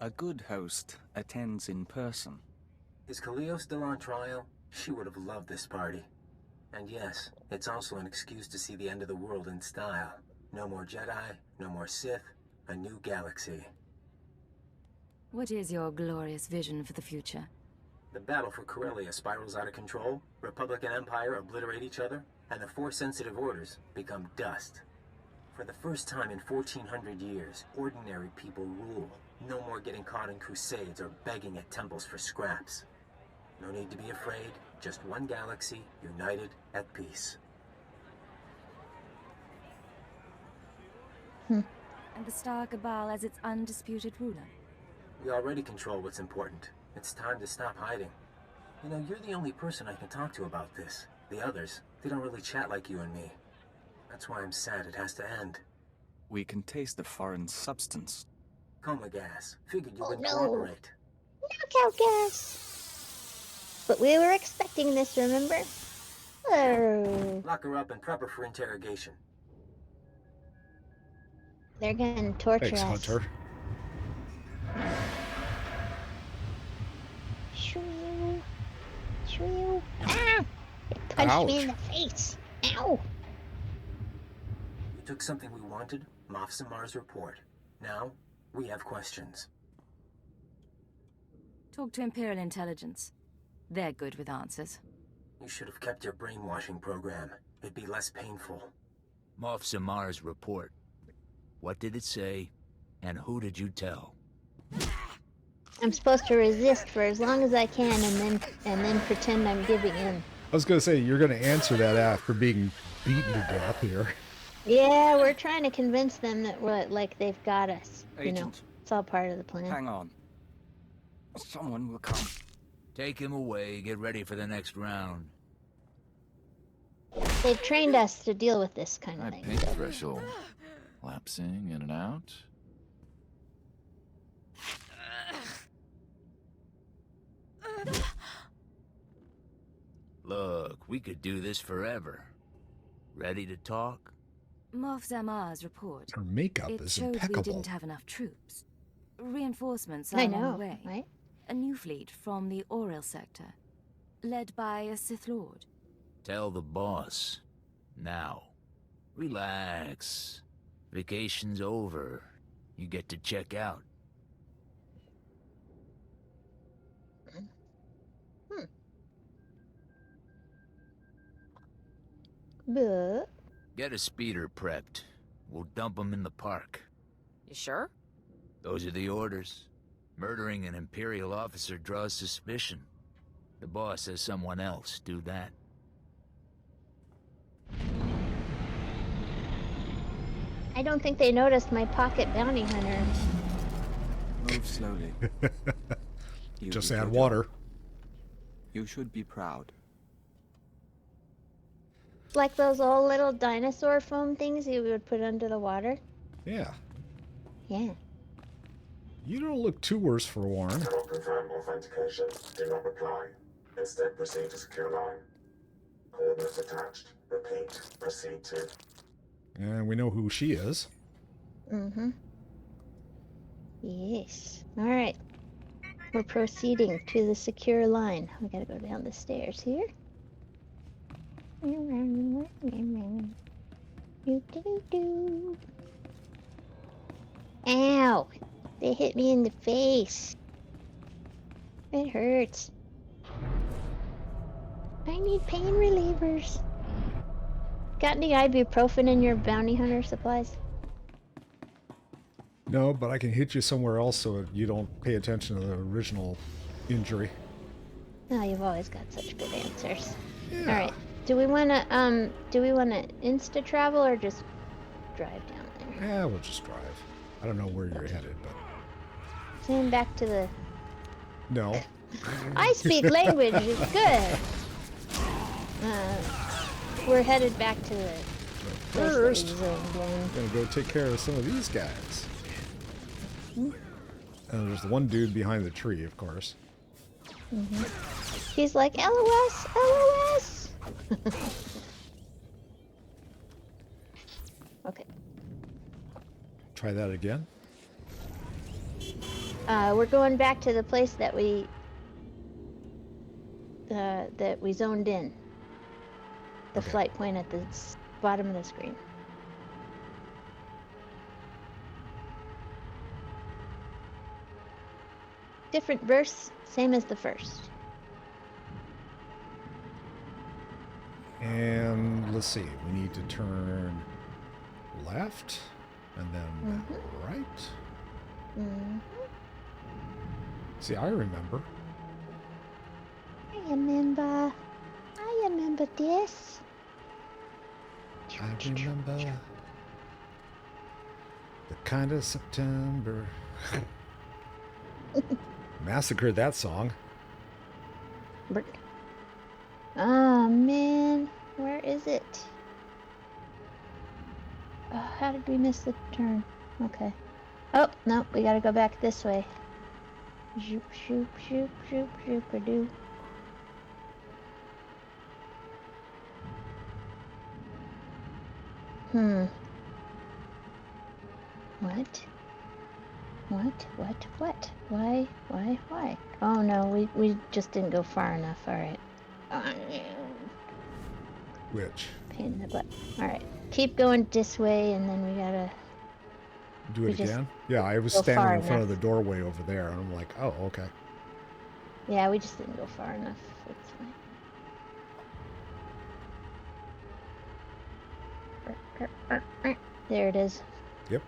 A good host attends in person. Is Khalil still on trial? She would have loved this party. And yes, it's also an excuse to see the end of the world in style. No more Jedi, no more Sith, a new galaxy. What is your glorious vision for the future? The battle for Corellia spirals out of control, Republic and Empire obliterate each other, and the Force-sensitive orders become dust. For the first time in 1400 years, ordinary people rule. No more getting caught in crusades or begging at temples for scraps. No need to be afraid, just one galaxy, united, at peace. And the Star Cabal as its undisputed ruler? We already control what's important. It's time to stop hiding. You know, you're the only person I can talk to about this. The others, they don't really chat like you and me. That's why I'm sad it has to end. We can taste the foreign substance. Coma gas. Figured you wouldn't no. cooperate. Knockout gas. But we were expecting this, remember? Oh. Lock her up and prep her for interrogation. They're gonna torture Thanks, us. Hunter. Shoo. Shoo. Ah! It punched me in the face. Ow! We took something we wanted, Moff Samar's report. Now, we have questions. Talk to Imperial intelligence. They're good with answers. You should have kept your brainwashing program. It'd be less painful. Moff Samar's report. What did it say, and who did you tell? I'm supposed to resist for as long as I can and then pretend I'm giving in. I was going to say, you're going to answer that after being beaten to death here. Yeah, we're trying to convince them that like they've got us. Agent, you know, it's all part of the plan. hang on. Someone will come. Take him away, get ready for the next round. They've trained us to deal with this kind of thing. Paint threshold. Lapsing in and out. Look, we could do this forever. Ready to talk? Moff Zamar's report. Her makeup It is showed we impeccable. didn't have enough troops. Reinforcements are I on know, the way. right? A new fleet from the Oriel sector, led by a Sith Lord. Tell the boss. Now. Relax. Vacation's over. You get to check out. But Get a speeder prepped. We'll dump him in the park. You sure? Those are the orders. Murdering an Imperial officer draws suspicion. The boss says someone else do that. I don't think they noticed my pocket bounty hunter. Move slowly. You Just did add your water. job. You should be proud. Like those old little dinosaur foam things you would put under the water. Yeah. Yeah. You don't look too worse for Warren. Cannot confirm authentication. Do not reply. Instead, proceed to secure line. Coordinates attached. Repeat. Proceed to. And we know who she is. Mm-hmm. Yes. All right. We're proceeding to the secure line. We gotta go down the stairs here. Ow! They hit me in the face. It hurts. I need pain relievers. Got any ibuprofen in your bounty hunter supplies? No, but I can hit you somewhere else so you don't pay attention to the original injury. Oh, you've always got such good answers. Yeah. All right. Do we want to insta travel or just drive down there? Yeah, we'll just drive. I don't know where you're headed, but Send back to the. no. I speak language. It's good. We're headed back to the. First, I'm gonna go take care of some of these guys. And there's one dude behind the tree, of course. He's like, LOS, LOS. Okay. Try that again. We're going back to the place that we zoned in. The flight point at the bottom of the screen. Different verse, same as the first. And let's see, we need to turn left and then right. See, I remember. I remember this. I remember the kind of September. Massacred that song. Oh man, where is it? Oh, how did we miss the turn? Okay. Oh, no, we gotta go back this way. Zoop, shoop, shoop, shoop, shoop-a-doo. What? Why? Oh no, we just didn't go far enough. Alright. Which? Pain in the butt. Alright. Keep going this way and then we gotta... Do it again? Yeah, I was standing in front of the doorway over there and I'm like, oh, okay. Yeah, we just didn't go far enough. It's fine. There it is. Yep.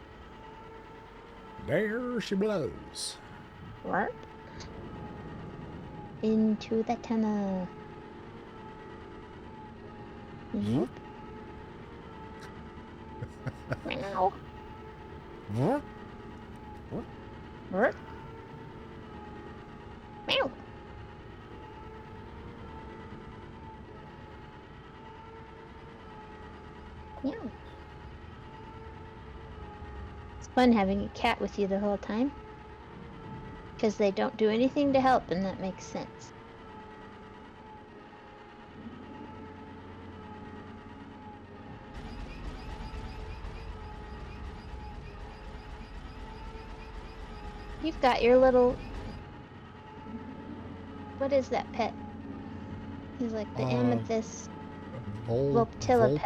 There she blows. What? Into the tunnel. Yep. Meow. What? What? Meow. Meow. It's fun having a cat with you the whole time. Because they don't do anything to help, and that makes sense. You've got your little... What is that pet? He's like the amethyst... Voltilla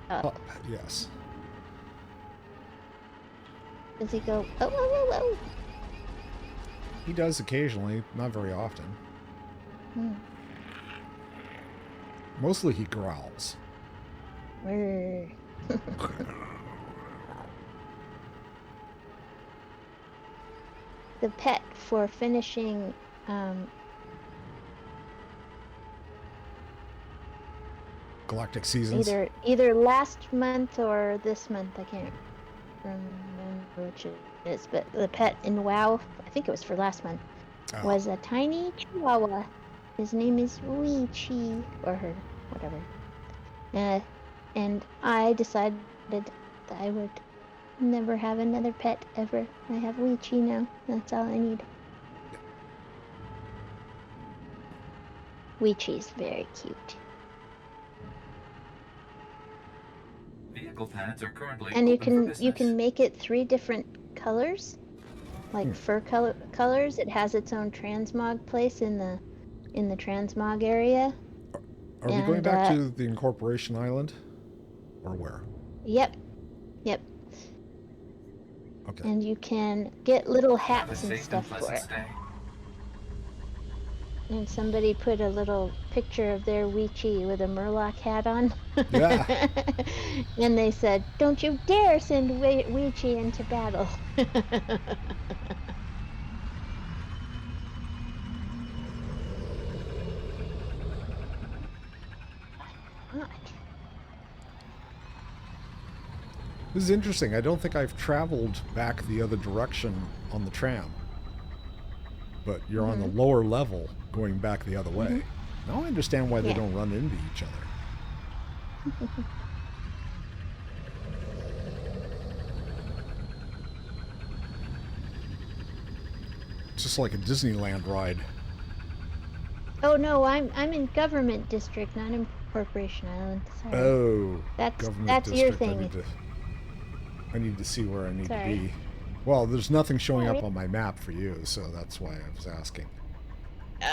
pup. Yes. Does he go, oh, whoa, whoa, whoa? He does occasionally, not very often. Mostly he growls. The pet for finishing Galactic Seasons. Either last month or this month, I can't remember which it is, but the pet in WoW, I think it was for last month, was a tiny chihuahua. His name is Weechi, or her, whatever. And I decided that I would never have another pet ever. I have Weechi now. That's all I need. Weechi's very cute. Vehicle pads are currently and open you can make it 3 different colors, like fur colors. It has its own transmog place in the transmog area. Are we going back to the Incorporation Island, or where? Yep. Okay. And you can get little hats and stuff for it. And somebody put a little picture of their Weechie with a Murloc hat on. Yeah. And they said, "Don't you dare send Weechie into battle." This is interesting. I don't think I've traveled back the other direction on the tram. But you're on the lower level going back the other way. Now I understand why they don't run into each other. It's just like a Disneyland ride. Oh no, I'm in Government District, not in Corporation Island. Sorry. Oh, that's your thing. I need to see where I need Sorry. to be. Well, there's nothing showing up on my map for you, so that's why I was asking.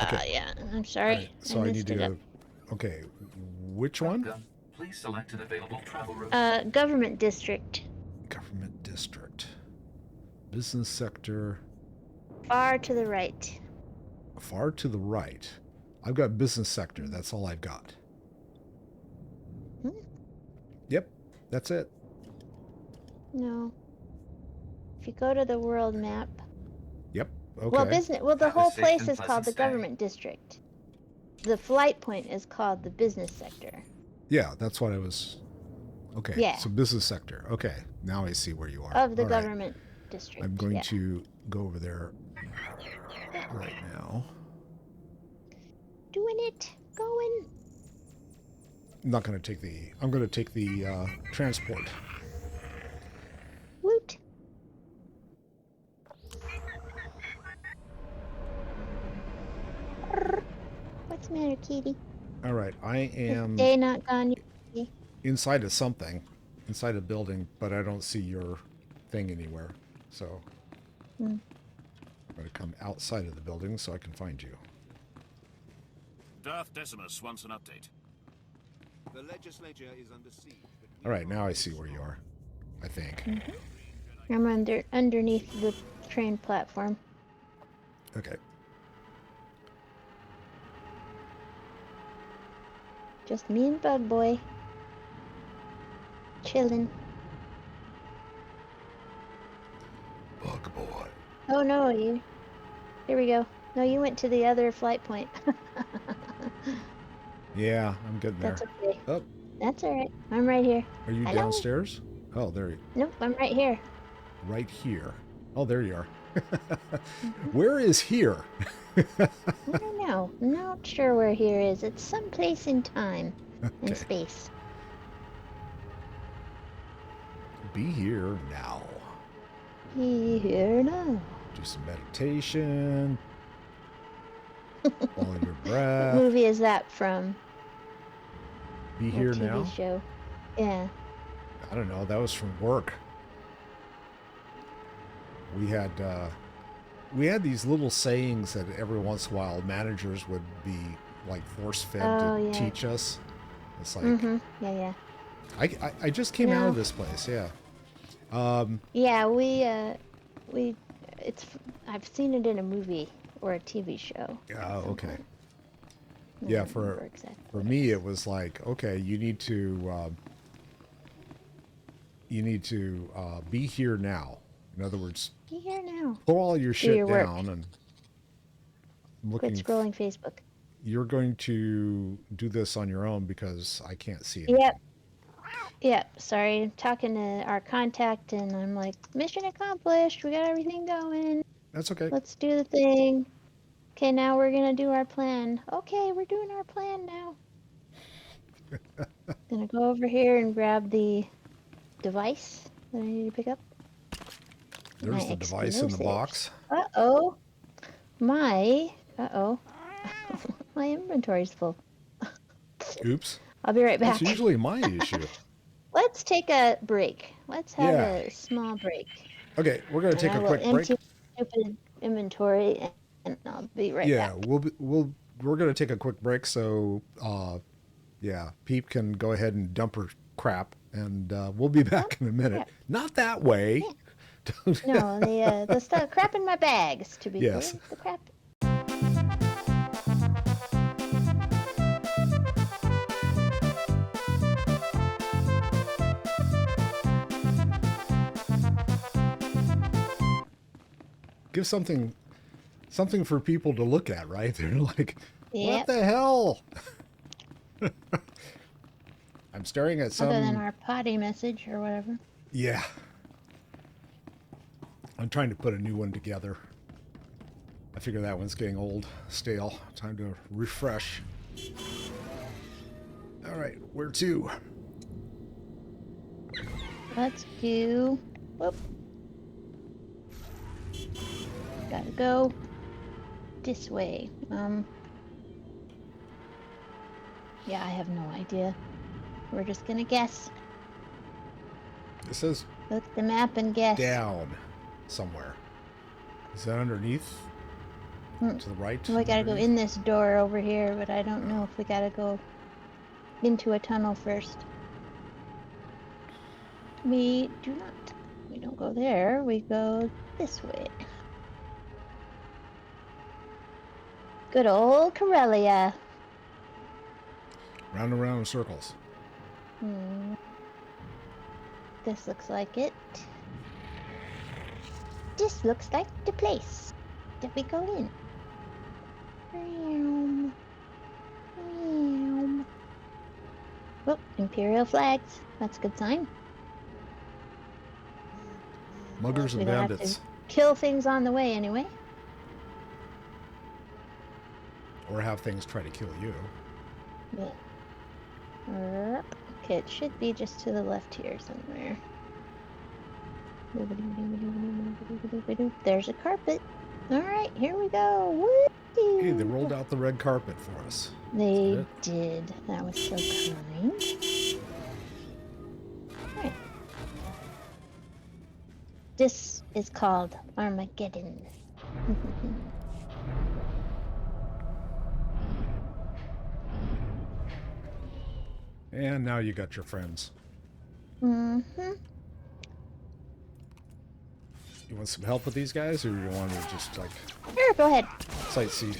Okay. Yeah, I'm sorry. Right, so I need to go. Okay, which one? Please select an available travel route. Government District. Government District. Business sector. Far to the right. Far to the right. I've got business sector. That's all I've got. Yep, that's it. No. If you go to the world map. Yep. Okay. Well, the whole place is called the Government District. The flight point is called the business sector. Yeah, that's what I was. Okay. Yeah. So business sector. Okay. Now I see where you are. Of the all Government District. I'm going to go over there right now. Doing it. Going. I'm not going to take the. I'm going to take the transport. Woot. What's the matter, kitty? All right, I am Day not gone. inside of something, inside a building, but I don't see your thing anywhere. So I'm going to come outside of the building so I can find you. Darth Decimus wants an update. The legislature is under siege. All right, now I see where you are. I think. I'm underneath the train platform. Okay. Just me and Bug Boy. Chilling. Bug Boy. Oh no, you. Here we go. No, you went to the other flight point. Yeah, I'm getting there. That's okay. Oh. That's alright. I'm right here. Are you Hello? downstairs? Oh, there you. Nope, I'm right here. Right here. Oh, there you are. Where is here? I don't know. I'm not sure where here is. It's someplace in time and space. Be here now. Be here now. Do some meditation. Follow your What breath. movie is that from? Be here TV now. show. Yeah. I don't know. That was from work. We had these little sayings that every once in a while managers would be like force-fed to teach us. It's like, Yeah. I just came out of this place. Yeah. Yeah, I've seen it in a movie or a TV show. Oh, okay. Yeah, for me it was like, okay, you need to be here now. In other words, Be here now. throw all your shit your work. down and I'm looking. Quit scrolling Facebook. You're going to do this on your own because I can't see it. Yep. Sorry, I'm talking to our contact, and I'm like, mission accomplished. We got everything going. That's okay. Let's do the thing. Okay, now we're gonna do our plan. Okay, we're doing our plan now. Gonna go over here and grab the device that I need to pick up. There's the device in the box. Uh-oh. My inventory's full. Oops. I'll be right back. That's usually my issue. Let's take a break. Let's have a small break. Okay, we're going to take a quick break. Empty my stupid inventory, and I'll be right back. Yeah, we're going to take a quick break so Peep can go ahead and dump her crap, and we'll be back in a minute. Crap. Not that way. Yeah. No, the stuff crap in my bags, to be clear. Yes. The crap. give something for people to look at, right? They're like, Yep. what the hell? I'm staring at some... Other than our potty message or whatever. Yeah. I'm trying to put a new one together. I figure that one's getting old, stale. Time to refresh. All right, where to? Let's do... Whoop. Gotta go this way. Yeah, I have no idea. We're just gonna guess. It says... Look at the map and guess. Down somewhere. Is that underneath? To the right? Well, we gotta go in this door over here, but I don't know if we gotta go into a tunnel first. We do not. We don't go there. We go this way. Good old Corellia. Round and round in circles. This looks like it. This looks like the place that we go in. Oh, Imperial flags. That's a good sign. Muggers and We don't have bandits. to kill things on the way anyway. Or have things try to kill you. Yeah. Okay, it should be just to the left here somewhere. There's a carpet. Alright, here we go. Woo! Hey, they rolled out the red carpet for us. They did. That was so kind. Alright. This is called Armageddon. And now you got your friends. Mm-hmm. You want some help with these guys, or you want to just, like... Sure, go ahead. Sightsee?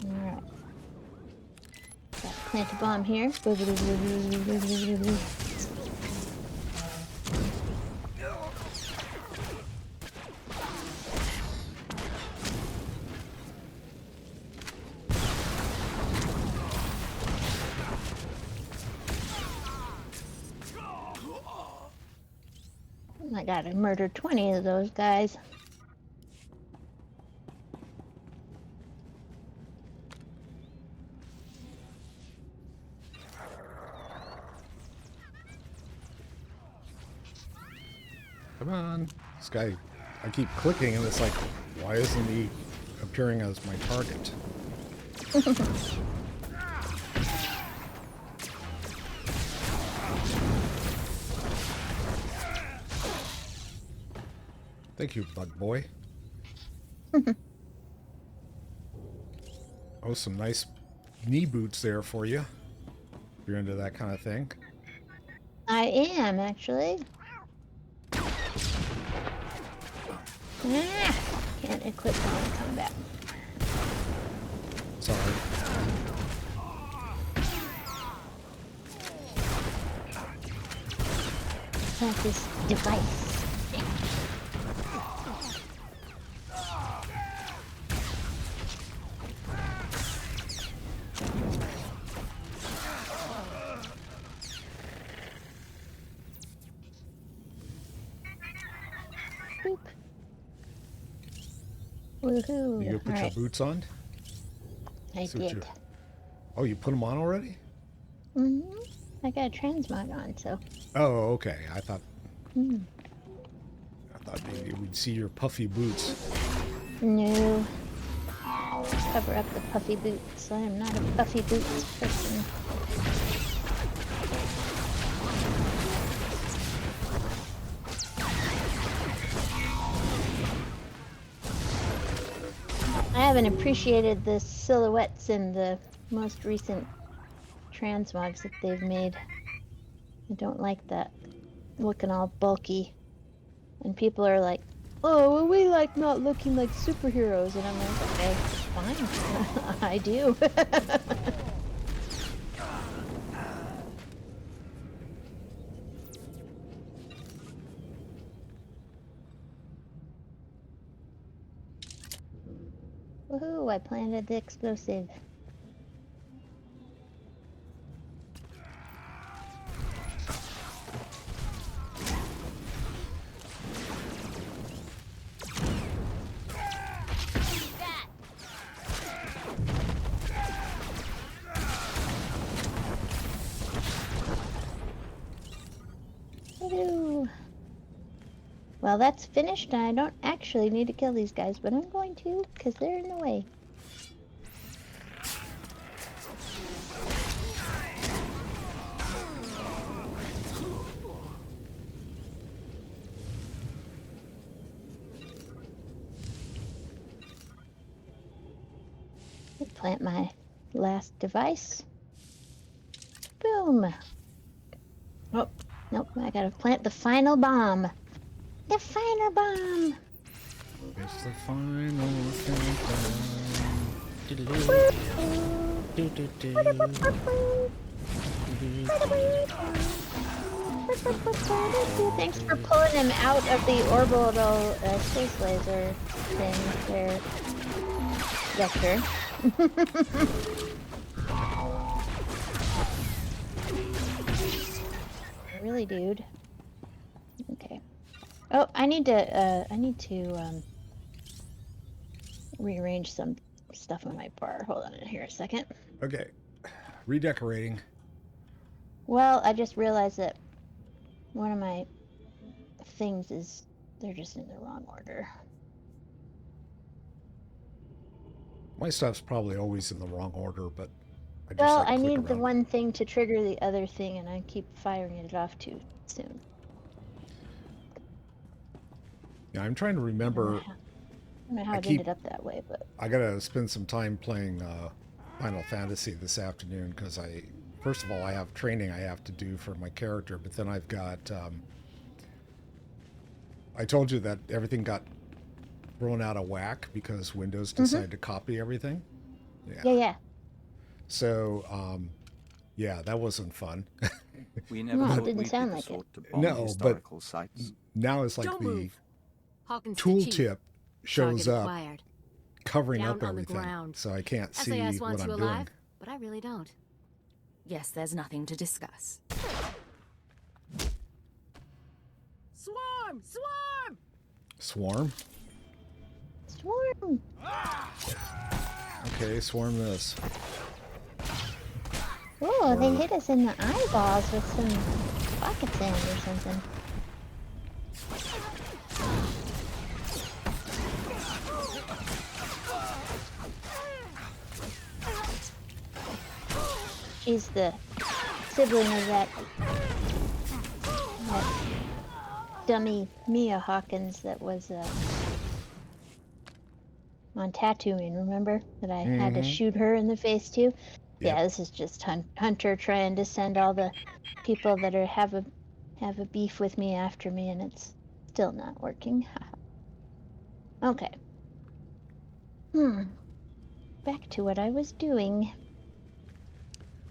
Alright. Plant a bomb here. I gotta murder 20 of those guys. Come on. This guy, I keep clicking and it's like, why isn't he appearing as my target? Thank you, bug boy. Oh, some nice knee boots there for you. If you're into that kind of thing. I am, actually. Can't equip on combat. Sorry. That's this device. Woohoo! You put your boots on? I did. Oh, you put them on already? Mm-hmm. I got a transmog on, so. Oh, okay. I thought maybe we'd see your puffy boots. No. Cover up the puffy boots. I am not a puffy boots person. I haven't appreciated the silhouettes in the most recent transmogs that they've made. I don't like that looking all bulky. And people are like oh, well, we like not looking like superheroes. And I'm like, okay, fine. I do. Woohoo, I planted the explosive. Woohoo! Well, that's finished, and I don't actually need to kill these guys, but I'm going to, because they're in the way. Plant my last device. Boom. Oh, nope, I gotta plant the final bomb. The final bomb. It's the final Thanks for pulling him out of the orbital space laser thing there, Vector. Really, dude. Okay. Oh, I need to rearrange some stuff on my bar. Hold on here a second. Okay. Redecorating. Well, I just realized that one of my things is, they're just in the wrong order. My stuff's probably always in the wrong order, but I just Well, like I click need the around. one thing to trigger the other thing, and I keep firing it off too soon. Yeah, I'm trying to remember. I don't know how it ended up that way, but I gotta spend some time playing Final Fantasy this afternoon because first of all, I have training I have to do for my character, but then I've got. I told you that everything got thrown out of whack because Windows decided to copy everything. Yeah. So, yeah, that wasn't fun. We never No, it thought didn't we'd be sound the like it. sort to bomb No, but historical sites. now it's like Don't the move. Hawkins to chief. tooltip shows Target up acquired. covering Down up on the everything, ground. so I can't see SAS what wants I'm you doing. alive, but I really don't. Yes, there's nothing to discuss. Swarm! Swarm! Swarm? Swarm! Okay, swarm this. Oh, they hit us in the eyeballs with some pocket sand or something. She's the sibling of that dummy Mia Hawkins that was on Tatooine, remember? That I had to shoot her in the face too? Yep. Yeah, this is just Hunter trying to send all the people that have a beef with me after me, and it's still not working. Okay. Back to what I was doing.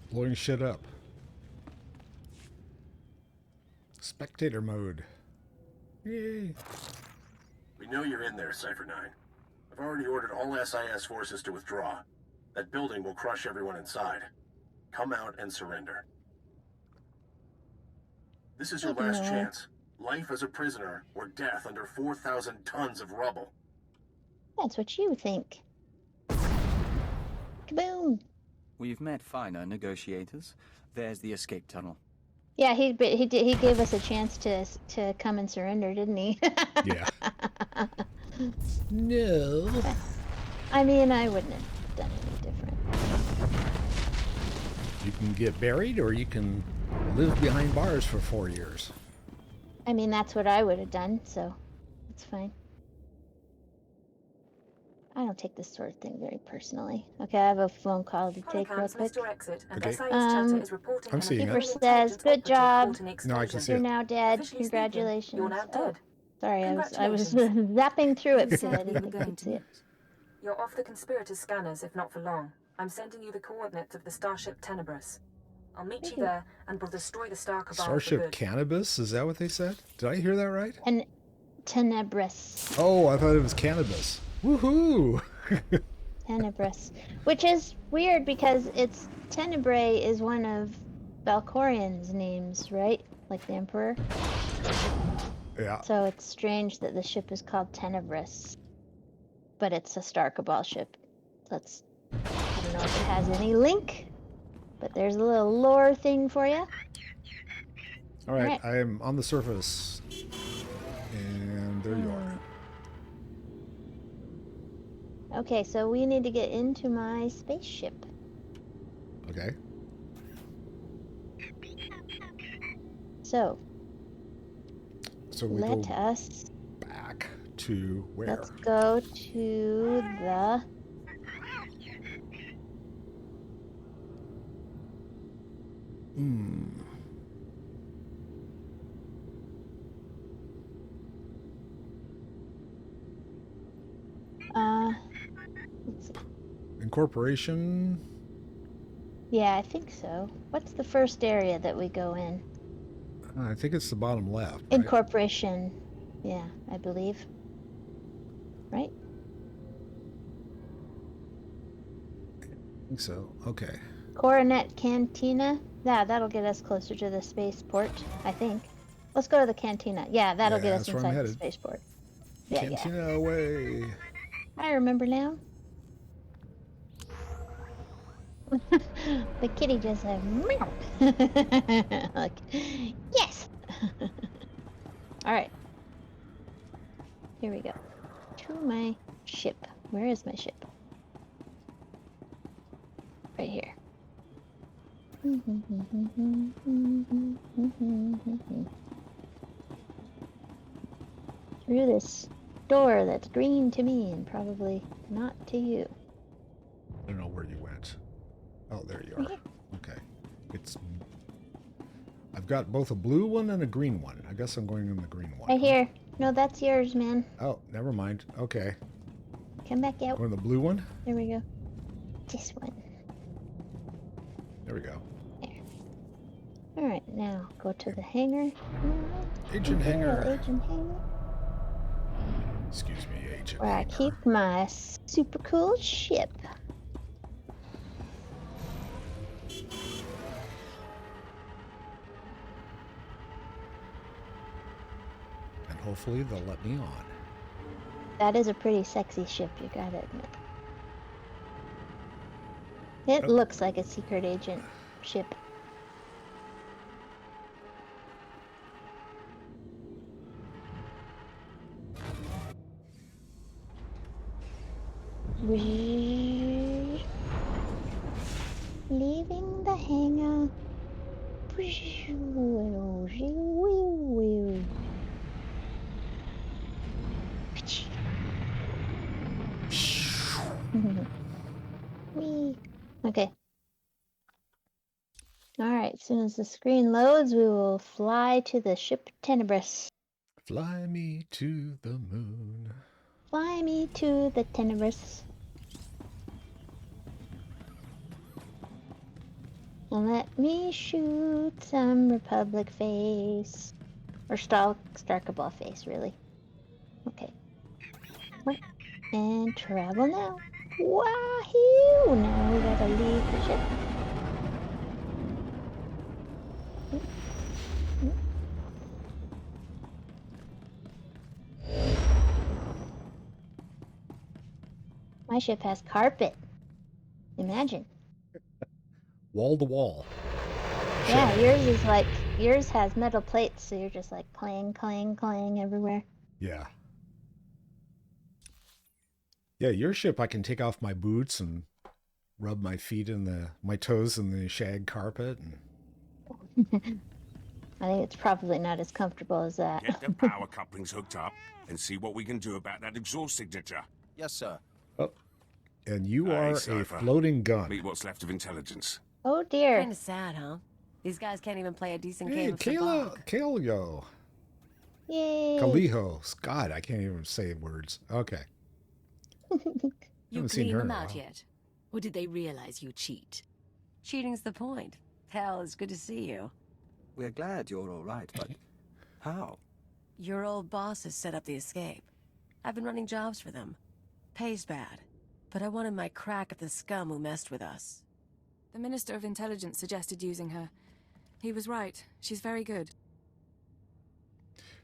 Blowing shit up. Spectator mode. Yay. We know you're in there, Cypher 9. I've already ordered all SIS forces to withdraw. That building will crush everyone inside. Come out and surrender. This is your last chance. Life as a prisoner, or death under 4,000 tons of rubble. That's what you think. Kaboom! We've met finer negotiators. There's the escape tunnel. Yeah, he gave us a chance to come and surrender, didn't he? Yeah. No. I mean, I wouldn't have done any different. You can get buried, or you can live behind bars for 4 years. I mean, that's what I would have done, so it's fine. I don't take this sort of thing very personally. Okay, I have a phone call to take real quick. Okay. I'm seeing Keeper it. says, good job. No, I can see You're it. now dead. Congratulations. You're now dead. Sorry, I was zapping through it because I Said we didn't were think I going could to see it. You're off the conspirator scanners, if not for long. I'm sending you the coordinates of the starship Tenebris. I'll meet you there, and we'll destroy the star cabal for Starship good. Cannabis? Is that what they said? Did I hear that right? And Tenebris. Oh, I thought it was cannabis. Woohoo! Tenebris. Which is weird because it's Tenebrae is one of Valkorion's names, right? Like the Emperor. Yeah. So it's strange that the ship is called Tenebris. But it's a Star Cabal ship. That's, I don't know if it has any link, but there's a little lore thing for you. All right, I'm on the surface. And there you are. Okay, so we need to get into my spaceship. Okay. So we let go us back to where? Let's go to the let's see. Incorporation. Yeah, I think so. What's the first area that we go in? I think it's the bottom left. Right? Incorporation. Yeah, I believe. Right? I think so. Okay. Coronet Cantina. Yeah, that'll get us closer to the spaceport, I think. Let's go to the cantina. Yeah, that'll get us inside the spaceport. Yeah, cantina away. I remember now. The kitty just said meow. Like, yes. All right. Here we go. To my ship. Where is my ship? Right here. Through this door that's green to me and probably not to you. I don't know where you went. Oh, there you are. Okay. I've got both a blue one and a green one. I guess I'm going in the green one. Right here. No, that's yours, man. Oh, never mind. Okay. Come back out. Going the blue one? There we go. This one. There we go. There. All right, now go to the hangar. Agent hangar. Agent hangar. Excuse me, agent. Where I keep my super cool ship. And hopefully they'll let me on. That is a pretty sexy ship, you gotta admit. It looks like a secret agent ship. Leaving the hangar. Okay. Alright, as soon as the screen loads, we will fly to the ship Tenebris. Fly me to the moon. Fly me to the Tenebris. And let me shoot some Republic face. Or Star Cabal face, really. Okay. And travel now. Wahoo! Now we gotta leave the ship. My ship has carpet. Imagine. Wall to wall. Yeah, yours is like, yours has metal plates, so you're just like clang, clang, clang everywhere. Yeah. Yeah, your ship, I can take off my boots and rub my feet in my toes in the shag carpet. And... I think it's probably not as comfortable as that. Get the power couplings hooked up and see what we can do about that exhaust signature. Yes, sir. Oh, and you are a floating gun. Meet what's left of intelligence. Oh dear. Kind of sad, huh? These guys can't even play a decent hey, game of football. Kayla, Yay! Kaliho. God, I can't even say words. Okay. You Haven't seen clean her them in a out while. yet? Or did they realize you cheat? Cheating's the point. Hell, it's good to see you. We're glad you're all right, but how? Your old boss has set up the escape. I've been running jobs for them. Pays bad. But I wanted my crack at the scum who messed with us. The Minister of Intelligence suggested using her. He was right. She's very good.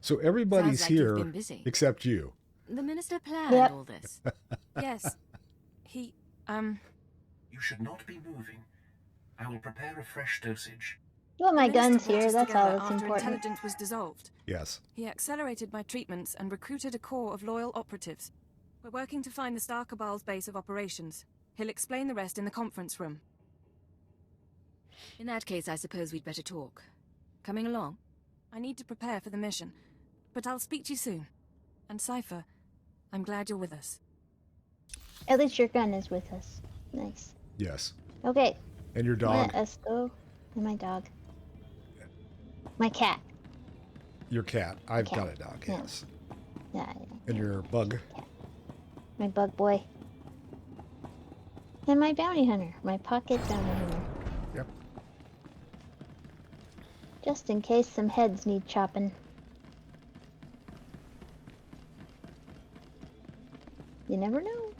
So everybody's Sounds like you've here been busy. except you. The Minister planned all this. Yes. He, You should not be moving. I will prepare a fresh dosage. Well, my The minister gun's brought here. us That's together all that's after important. intelligence was dissolved. Yes. He accelerated my treatments and recruited a corps of loyal operatives. We're working to find the Star Cabal's base of operations. He'll explain the rest in the conference room. In that case, I suppose we'd better talk. Coming along? I need to prepare for the mission, but I'll speak to you soon. And Cypher, I'm glad you're with us. At least your gun is with us. Nice. Yes. Okay. And your dog. Let us go. And my dog. My cat. Your cat. I've cat. got a dog, Yeah. yes. Yeah. And your bug. My bug boy. And my bounty hunter. My pocket bounty hunter. Yep. Just in case some heads need chopping. You never know.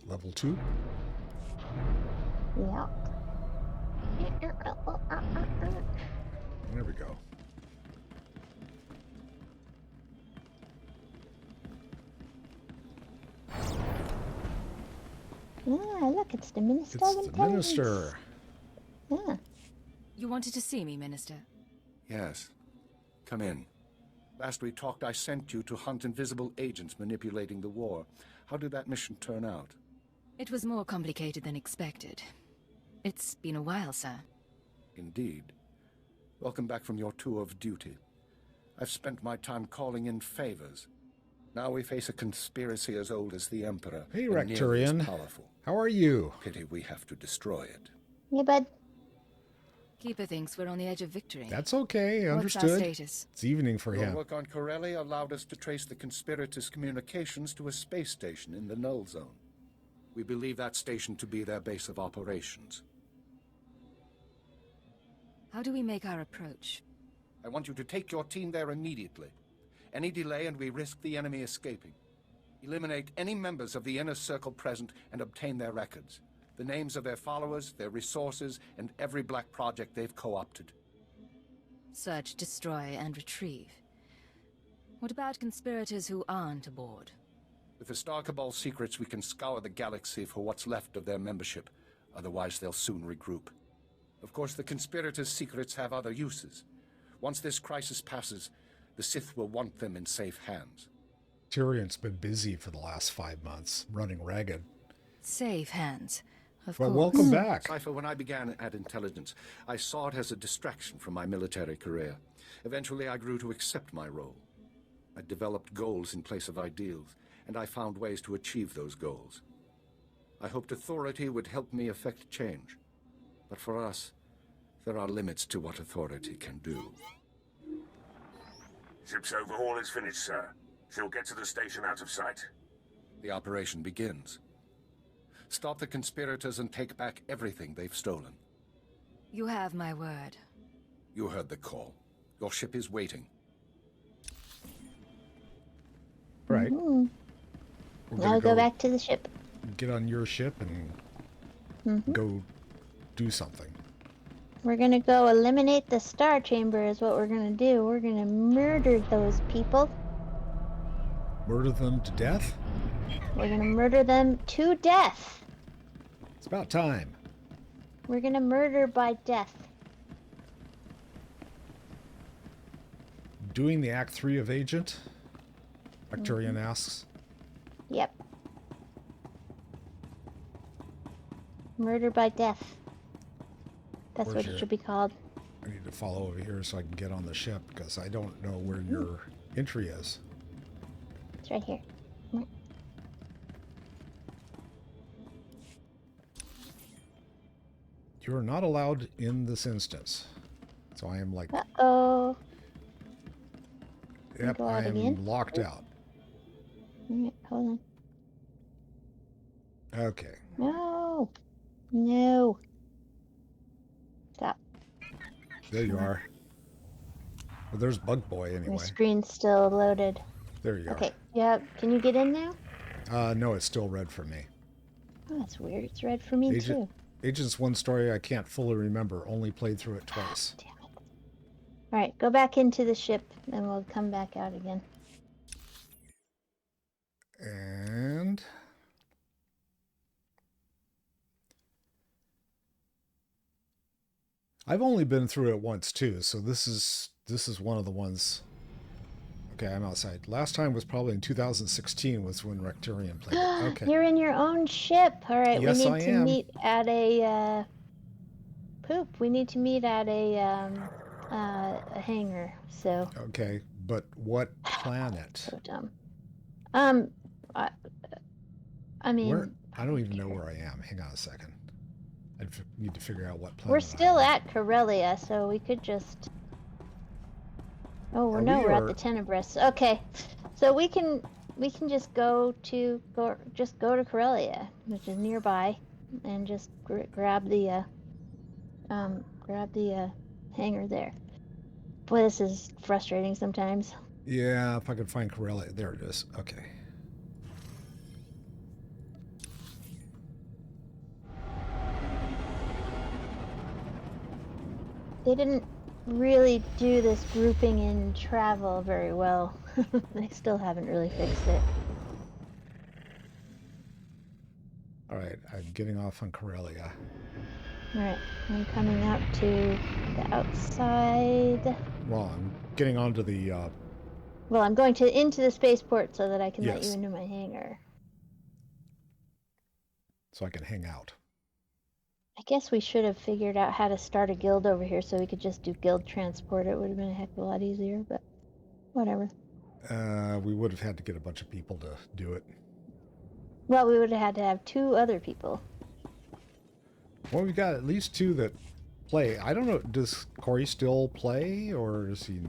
Level 2. Yeah. There we go. Ah, look, it's the Minister of It's the Intelligence. minister. Yeah. You wanted to see me, Minister? Yes. Come in. Last we talked, I sent you to hunt invisible agents manipulating the war. How did that mission turn out? It was more complicated than expected. It's been a while, sir. Indeed. Welcome back from your tour of duty. I've spent my time calling in favors. Now we face a conspiracy as old as the Emperor. Hey, and nearly as Recturian. powerful. How are you? Pity we have to destroy it. Yeah, bud. Keeper thinks we're on the edge of victory. That's okay. What's our Understood. status? It's evening for Your him. work on Corellia allowed us to trace the conspirators' communications to a space station in the Null Zone. We believe that station to be their base of operations. How do we make our approach? I want you to take your team there immediately. Any delay and we risk the enemy escaping. Eliminate any members of the inner circle present and obtain their records. The names of their followers, their resources, and every black project they've co-opted. Search, destroy, and retrieve. What about conspirators who aren't aboard? With the Star Cabal secrets, we can scour the galaxy for what's left of their membership. Otherwise, they'll soon regroup. Of course, the conspirators' secrets have other uses. Once this crisis passes, the Sith will want them in safe hands. Tyrion's been busy for the last 5 months, running ragged. Safe hands. Of Well, course. welcome back. Cypher, when I began at Intelligence, I saw it as a distraction from my military career. Eventually, I grew to accept my role. I developed goals in place of ideals, and I found ways to achieve those goals. I hoped authority would help me effect change. But for us, there are limits to what authority can do. Ship's overhaul is finished, sir. She'll get to the station out of sight. The operation begins. Stop the conspirators and take back everything they've stolen. You have my word. You heard the call. Your ship is waiting. Right. Mm-hmm. We're Now gonna we go back to the ship. Get on your ship and Mm-hmm. go do something. We're gonna go eliminate the Star Chamber is what we're gonna do. We're gonna murder those people. Murder them to death? We're gonna murder them to death. It's about time. We're gonna murder by death. Doing the Act 3 of Agent? Victorian asks. Yep. Murder by death. That's Where's what your- it should be called. I need to follow over here so I can get on the ship because I don't know where your entry is. It's right here. You are not allowed in this instance. So I am like... Uh-oh. Yep, I am locked out. Alright, hold on. Okay. No. No. Stop. There you are. Well, there's Bug Boy anyway. Your screen's still loaded. There you Okay. Yeah. Can you get in now? No, it's still red for me. Oh, that's weird. It's red for me too. Agents 1 story I can't fully remember. Only played through it twice. Damn it. Alright, go back into the ship and we'll come back out again. And... I've only been through it once too, so this is one of the ones. Okay, I'm outside. Last time was probably in 2016 was when Recturian played it. Okay. You're in your own ship. Alright, yes, we need I to am. meet at a we need to meet at a hangar. So okay, but what planet? So dumb. I mean, I don't even know where I am. Hang on a second. I need to figure out what planet. We're still at Corellia, so we could just. Oh, we're at the Tenebris. Okay, so we can just go to Corellia, which is nearby, and just grab the hangar there. Boy, this is frustrating sometimes. Yeah, if I could find Corellia. There it is. Okay. They didn't really do this grouping in travel very well. They still haven't really fixed it. Alright, I'm getting off on Corellia. Alright, I'm coming out to the outside. Well, I'm getting onto the... Well, I'm going into the spaceport so that I can let you into my hangar. So I can hang out. I guess we should have figured out how to start a guild over here so we could just do guild transport. It would have been a heck of a lot easier, but whatever. We would have had to get a bunch of people to do it. Well, we would have had to have 2 other people. Well, we've got at least 2 that play. I don't know, does Corey still play, or is he...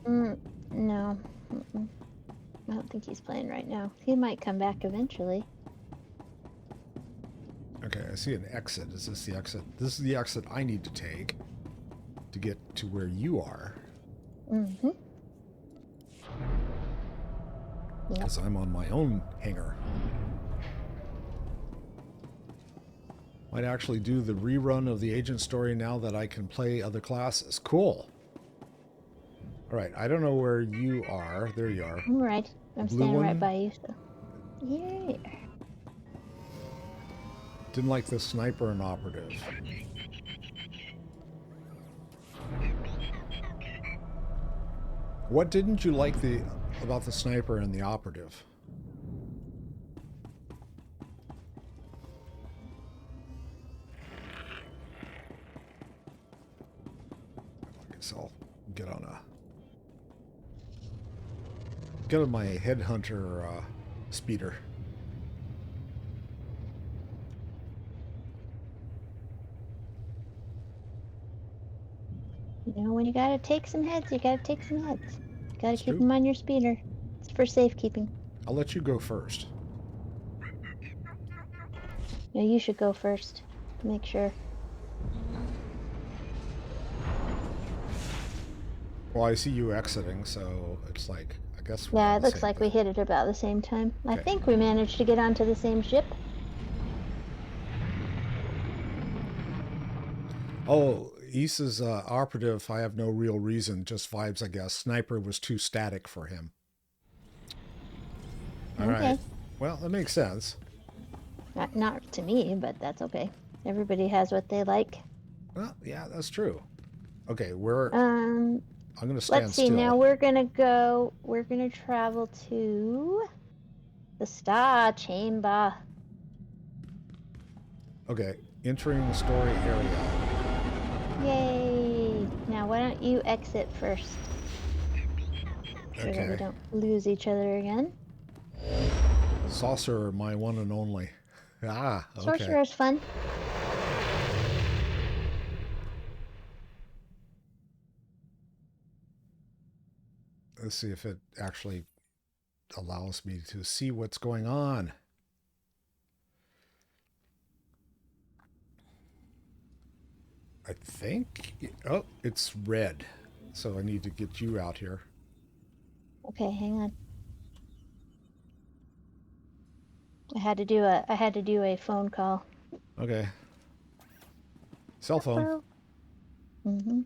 No. I don't think he's playing right now. He might come back eventually. Okay, I see an exit. Is this the exit? This is the exit I need to take to get to where you are. Mm-hmm. Because I'm on my own hangar. Might actually do the rerun of the agent story now that I can play other classes. Cool. Alright, I don't know where you are. There you are. I'm right. I'm Blue standing one? right by you, so... Yeah. Didn't like the sniper and operative. What didn't you like about the sniper and the operative? I guess I'll get on my headhunter speeder. You know, when you gotta take some heads, you gotta take some heads. You gotta keep them on your speeder. It's for safekeeping. I'll let you go first. No, you should go first. Make sure. Well, I see you exiting, so it's like, I guess... Yeah, it looks like we hit it about the same time. Okay. I think we managed to get onto the same ship. Oh, Issa's operative, I have no real reason, just vibes, I guess. Sniper was too static for him. All right. Well, that makes sense. Not to me, but that's okay. Everybody has what they like. Well, yeah, that's true. Okay, I'm going to stand let's see, still. now we're going to travel to the Star Chamber. Okay, entering the story area. Yay! Now why don't you exit first? So that we don't lose each other again. Saucer, my one and only. Ah, okay. Sorcerer's fun. Let's see if it actually allows me to see what's going on. I think... Oh, it's red. So I need to get you out here. Okay, hang on. I had to do a phone call. Okay. Cell phone. Mm-hmm.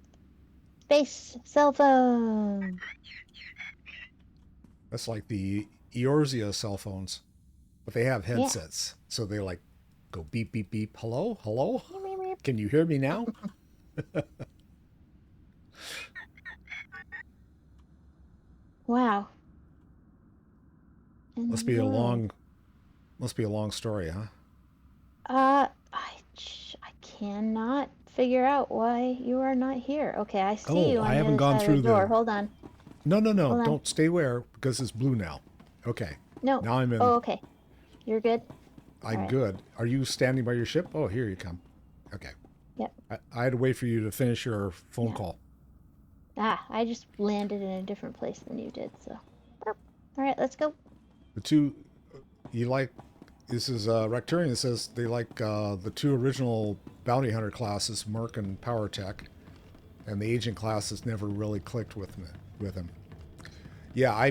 Space cell phone. That's like the Eorzea cell phones, but they have headsets, so they like go beep beep beep. Hello, hello. Can you hear me now? Wow. Must be a long story, huh? I cannot figure out why you are not here. Okay, I see you on I the haven't other gone side through of the door. the... Hold on. No. Hold on. Don't stay where, because it's blue now. Okay. No. Now I'm in. Oh, okay. You're good? I'm right. good. Are you standing by your ship? Oh, here you come. Okay. Yep. I had to wait for you to finish your phone call. I just landed in a different place than you did, so. All right, let's go. The two... You like... This is Recturian says they like the two original bounty hunter classes, Merc and Power Tech, and the agent classes never really clicked with him. Yeah,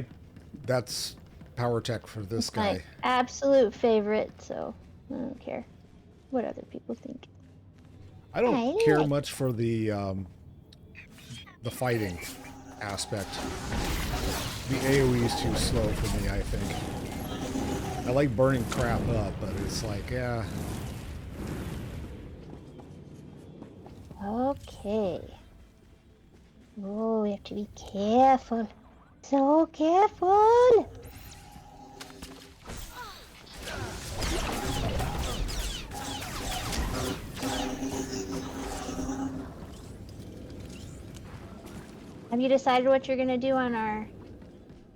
that's Power Tech for this guy. My absolute favorite, so I don't care what other people think. I don't care much for the fighting aspect. The AoE is too slow for me, I think. I like burning crap up, but it's like, yeah. Okay. Oh, we have to be careful. So careful. Have you decided what you're going to do on our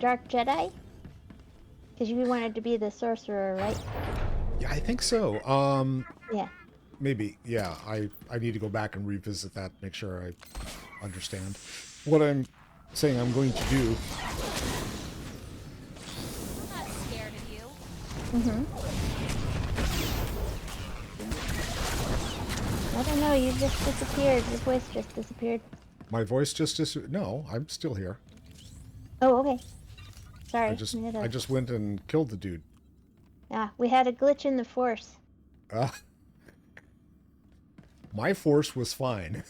Dark Jedi? Because you wanted to be the sorcerer, right? Yeah, I think so. Yeah. Maybe. Yeah, I need to go back and revisit that, make sure I understand what I'm saying I'm going to do. I'm not scared of you. I don't know, you just disappeared. Your voice just disappeared. My voice just disappeared. No, I'm still here. Oh, okay. Sorry. I just went and killed the dude. Yeah, we had a glitch in the force. My force was fine.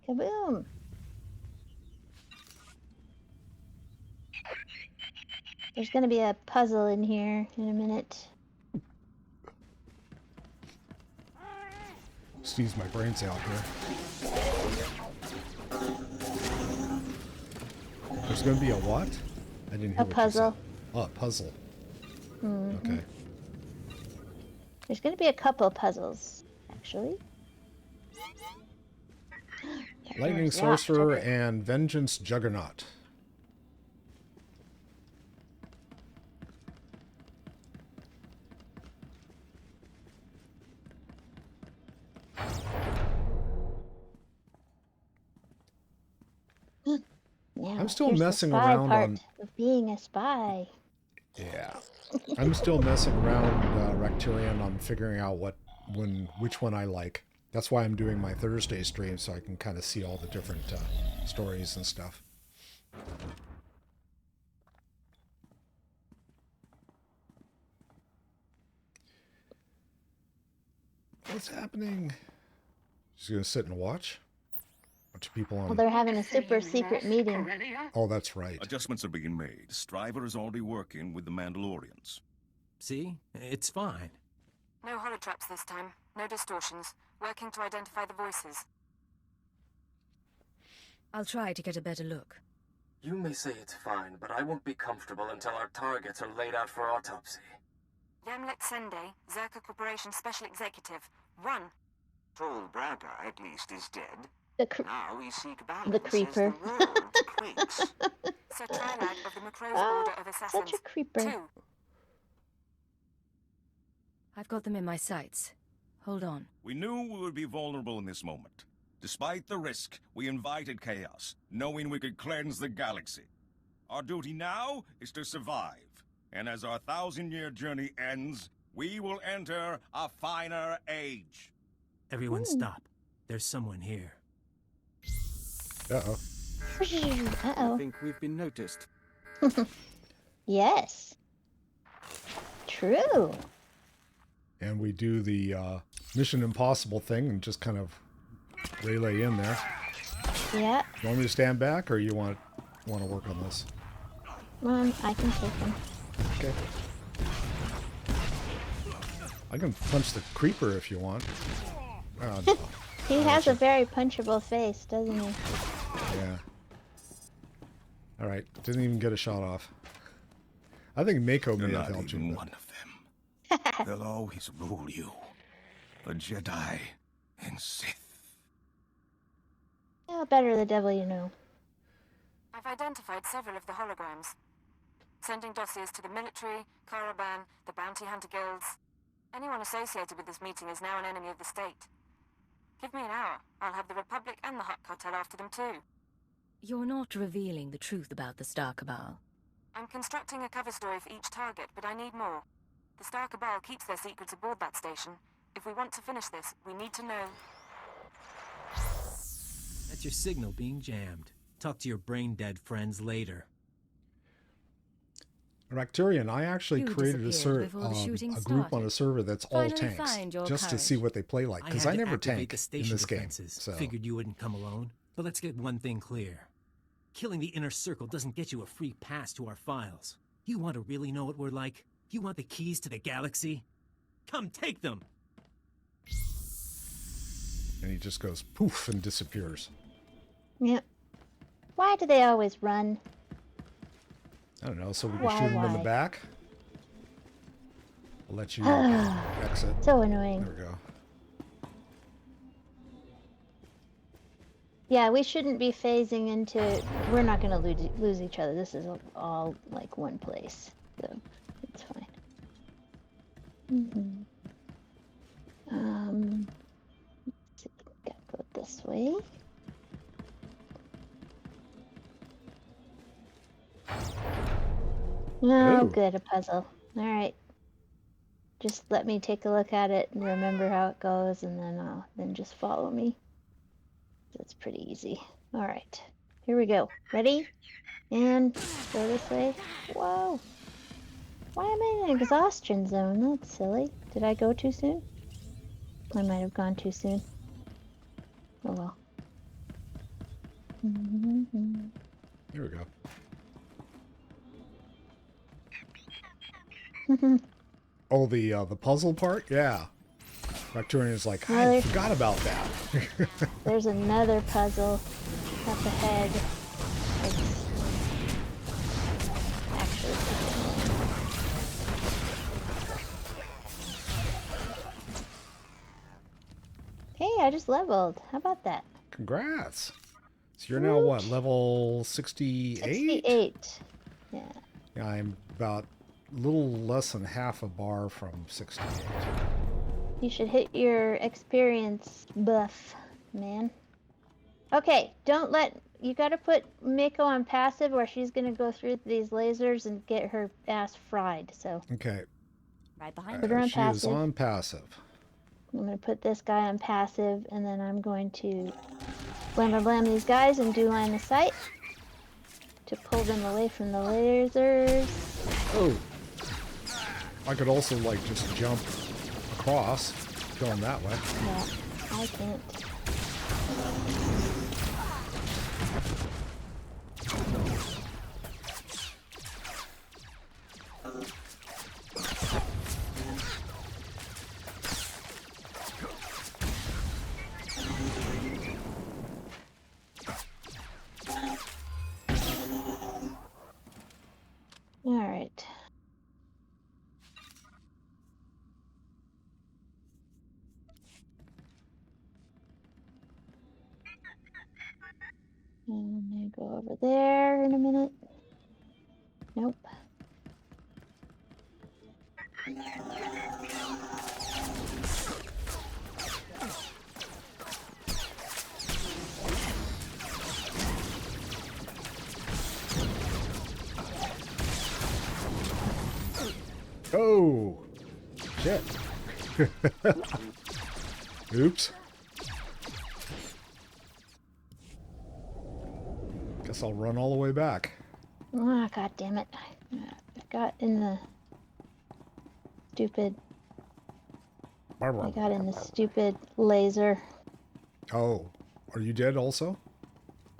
Kaboom! There's gonna be a puzzle in here in a minute. Sneeze my brains out here. There's gonna be a what? I didn't hear a puzzle. Oh, a puzzle. Mm-hmm. Okay. There's gonna be a couple of puzzles, actually. Lightning Sorcerer and Vengeance Juggernaut. Now, I'm still messing around on of being a spy. Yeah, I'm still messing around Recturian on figuring out which one I like. That's why I'm doing my Thursday stream, so I can kind of see all the different stories and stuff. What's happening? Just gonna sit and watch? Bunch of people on... Well, they're having a super secret meeting. Oh, that's right. Adjustments are being made. Striver is already working with the Mandalorians. See? It's fine. No holotraps this time. No distortions. Working to identify the voices. I'll try to get a better look. You may say it's fine, but I won't be comfortable until our targets are laid out for autopsy. Yamlet Sende, Zerka Corporation Special Executive. Run! Tall Braga, at least, is dead. Now we seek balance as creeper. the world quakes. Sir Trilad of the Macrow's Order of Assassins. Such a creeper. 2. I've got them in my sights. Hold on. We knew we would be vulnerable in this moment. Despite the risk, we invited chaos, knowing we could cleanse the galaxy. Our duty now is to survive. And as our 1,000-year journey ends, we will enter a finer age. Everyone stop. There's someone here. Uh-oh. Uh-oh. I think we've been noticed. Yes. True. And we do the Mission Impossible thing and just kind of relay in there. Yeah. You want me to stand back, or you want to work on this? I can take him. Okay. I can punch the creeper if you want. Oh, no. He has a very punchable face, doesn't he? Yeah. All right. Didn't even get a shot off. I think Mako may have helped you. One of them. They'll always rule you. The Jedi and Sith. Yeah, better the devil you know. I've identified several of the holograms. Sending dossiers to the military, Caravan, the bounty hunter guilds. Anyone associated with this meeting is now an enemy of the state. Give me an hour. I'll have the Republic and the Hutt Cartel after them too. You're not revealing the truth about the Star Cabal. I'm constructing a cover story for each target, but I need more. The Star Cabal keeps their secrets aboard that station. If we want to finish this, we need to know. That's your signal being jammed. Talk to your brain-dead friends later. Racturian, I actually created a group on a server that's all tanks, just to see what they play like, because I never tank in this game. So. Figured you wouldn't come alone. But let's get one thing clear. Killing the Inner Circle doesn't get you a free pass to our files. You want to really know what we're like? You want the keys to the galaxy? Come take them! And he just goes poof and disappears. Yep. Why do they always run? I don't know, so we can shoot him in the back. I'll let you exit. So annoying. There we go. Yeah, we shouldn't be phasing into... We're not going to lose each other. This is all, like, one place. So, it's fine. Let's see. Gotta go this way. Oh, good, a puzzle. Alright. Just let me take a look at it and remember how it goes, and then just follow me. That's pretty easy. Alright. Here we go. Ready? And go this way. Whoa! Why am I in an exhaustion zone? That's silly. Did I go too soon? I might have gone too soon. Oh well. Here we go. Oh, the puzzle part? Yeah. Racturian is like, I forgot about that. There's another puzzle up ahead. Actually, hey, I just leveled. How about that? Congrats. So you're now what, level 68? 68. Yeah. Yeah, I'm about a little less than half a bar from 68. You should hit your experience buff, man. Okay, don't let... You gotta put Mako on passive or she's gonna go through these lasers and get her ass fried, so... Okay. Right behind her on she passive. is on passive. I'm gonna put this guy on passive, and then I'm going to blam these guys and do line of sight to pull them away from the lasers. Oh. I could also, like, just jump across, going that way. Yeah, I can't. All right. And I go over there in a minute. Nope. Oh, shit. Oops. Guess I'll run all the way back. Ah, God damn it. I got in the stupid... I got in the stupid laser. Oh, are you dead also?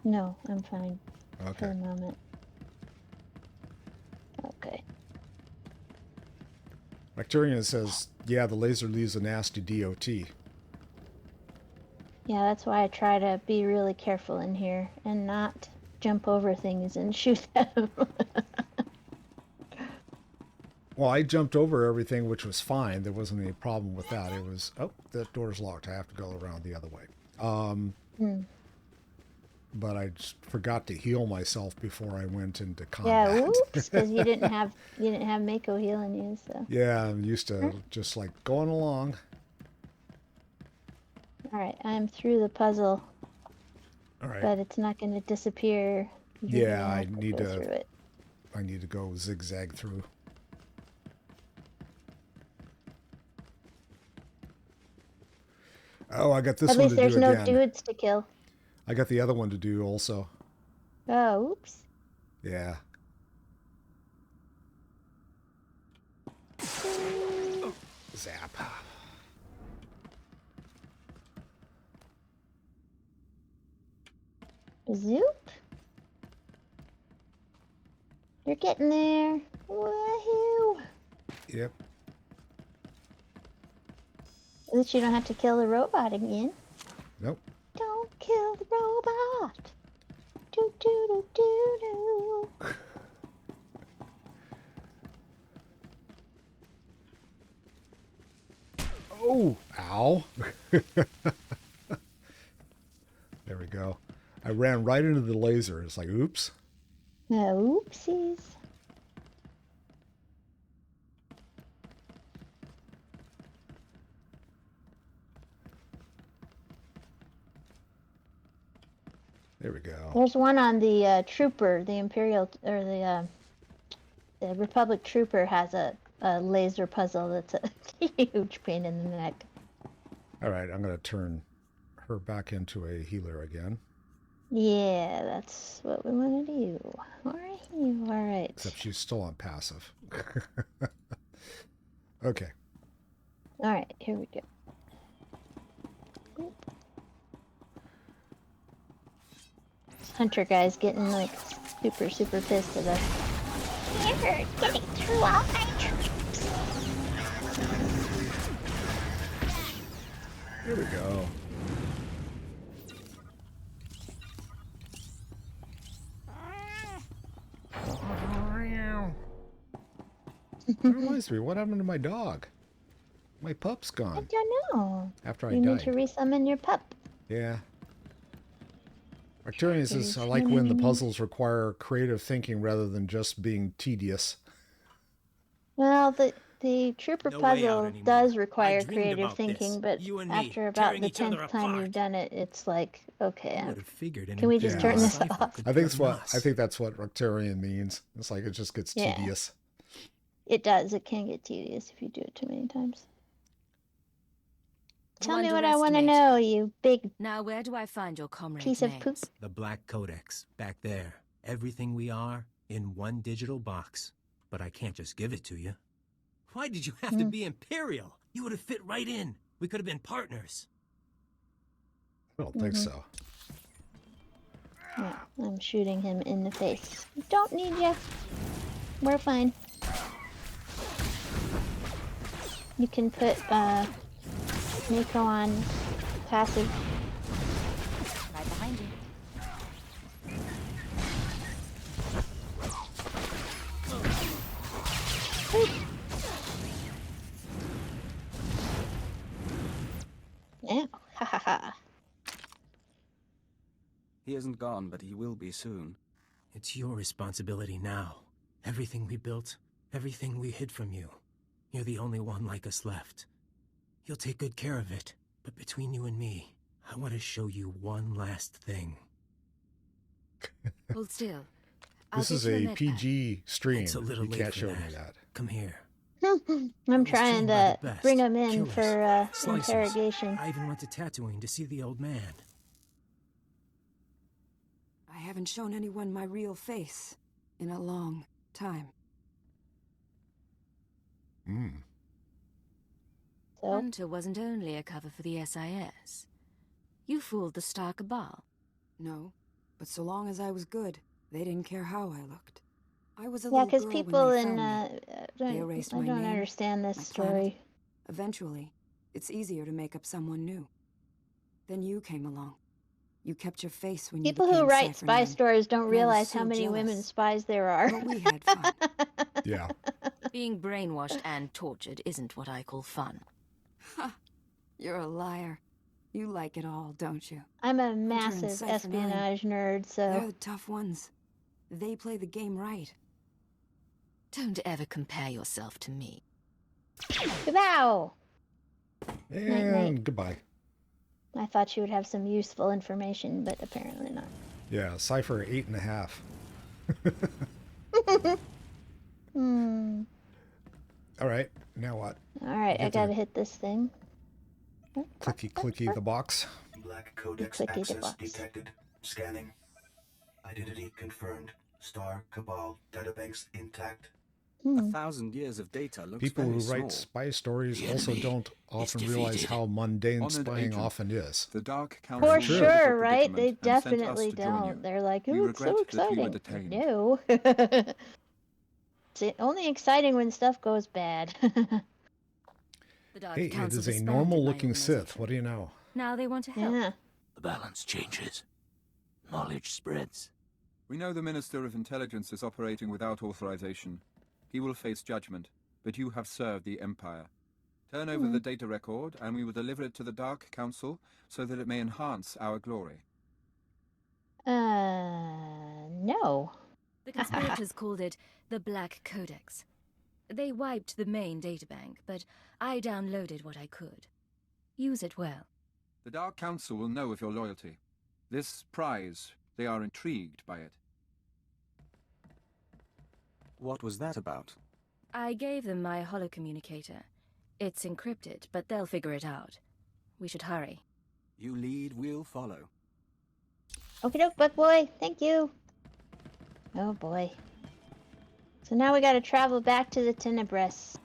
No, I'm fine. Okay. For the moment. Okay. Bacterian says, yeah, the laser leaves a nasty DOT. Yeah, that's why I try to be really careful in here and not jump over things and shoot them. Well, I jumped over everything, which was fine. There wasn't any problem with that. It was, oh, that door's locked. I have to go around the other way. But I just forgot to heal myself before I went into combat. Yeah, whoops, because you didn't have Mako healing you, so. Yeah, I'm used to just like going along. All right, I'm through the puzzle. All right. But it's not going to disappear. Yeah, I need to go through it. I need to go zigzag through. Oh, I got this one to do again. At least there's no dudes to kill. I got the other one to do also. Oh, oops. Yeah. Zap. Zoop. You're getting there. Woohoo. Yep. At least you don't have to kill the robot again. Nope. Don't kill the robot. Do do do do do. Oh, ow. There we go. I ran right into the laser. It's like, oops. Oopsies. There we go. There's one on the trooper, the Imperial, or the Republic trooper has a laser puzzle that's a huge pain in the neck. All right, I'm going to turn her back into a healer again. Yeah, that's what we want to do. All right. Except she's still on passive. Okay. All right, here we go. Hunter guy's getting like super pissed at us. You're getting through all my troops. Here we go. That reminds me, what happened to my dog? My pup's gone. I don't know. After I died. You need to resummon your pup. Yeah. Arcturian says, I like when the puzzles require creative thinking rather than just being tedious. Well, the trooper puzzle does require creative thinking, but after about the 10th time you've done it, it's like, okay, can we just turn this off? I think that's what Arcturian means. It's like it just gets tedious. It does. It can get tedious if you do it too many times. Tell me what I want to know, you big. Now, where do I find your comrade's piece of poop? The Black Codex, back there. Everything we are in one digital box. But I can't just give it to you. Why did you have to be Imperial? You would have fit right in. We could have been partners. I don't think so. Yeah, I'm shooting him in the face. Don't need you. We're fine. You can put Mako on passive. Right behind you. Yeah, ha ha ha. He isn't gone, but he will be soon. It's your responsibility now. Everything we built, everything we hid from you. You're the only one like us left. You'll take good care of it, but between you and me, I want to show you one last thing. Hold still. This is a PG stream. It's a little you late can't for show me that. that. Come here. I'm trying to bring him in Kill us. for Slice us. interrogation. I even went to Tatooine to see the old man. I haven't shown anyone my real face in a long time. Hunter wasn't only a cover for the SIS. You fooled the Star Cabal. No, but so long as I was good, they didn't care how I looked. I was a Yeah, little because girl people when they in found me. They I erased don't my name, understand this my story. planet. Eventually, it's easier to make up someone new. Then you came along. You kept your face when People you became who write Cipher spy 9. stories don't And I was realize so how many jealous. women spies there are. But we had fun. Yeah. Being brainwashed and tortured isn't what I call fun. Ha! You're a liar. You like it all, don't you? I'm a Hunter and massive Cipher 9. espionage nerd, They're so the tough ones. They play the game right. Don't ever compare yourself to me. Goodbow. And goodbye. I thought you would have some useful information, but apparently not. Yeah, Cypher 8.5. All right, now what? All right, I gotta hit this thing. Clicky the box. Black Codex Clicky the access box. detected. Scanning. Identity confirmed. Star Cabal databanks intact. 1,000 years of data looks People very who small. write spy stories The also enemy don't often is realize defeated. how mundane Honored spying agent, often is. The Dark Council For knows of sure, your right? They predicament and sent us definitely to join you. don't. They're like, We oh, it's regret so that we were exciting. detained. No. It's only exciting when stuff goes bad. The Dark Hey, it Council is a disbanded normal-looking my Sith. What do you know? Now they want to help. Yeah. The balance changes. Knowledge spreads. We know the Minister of Intelligence is operating without authorization. He will face judgment, but you have served the Empire. Turn over the data record, and we will deliver it to the Dark Council so that it may enhance our glory. No. The conspirators called it the Black Codex. They wiped the main databank, but I downloaded what I could. Use it well. The Dark Council will know of your loyalty. This prize, they are intrigued by it. What was that about? I gave them my holocommunicator. It's encrypted, but they'll figure it out. We should hurry. You lead, we'll follow. Okie doke, Buck Boy. Thank you. Oh boy. So now we gotta travel back to the Tenebris.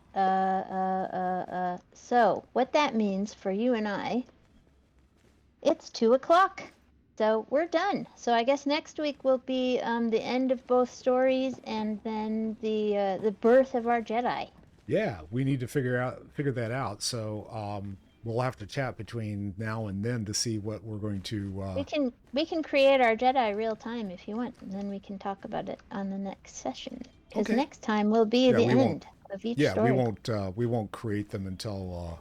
So, what that means for you and I, it's 2 o'clock. So, we're done. So, I guess next week will be the end of both stories and then the birth of our Jedi. Yeah, we need to figure that out. So we'll have to chat between now and then to see what we're going to. We can create our Jedi real time if you want, and then we can talk about it on the next session. Because next time will be the end of each story. we won't create them until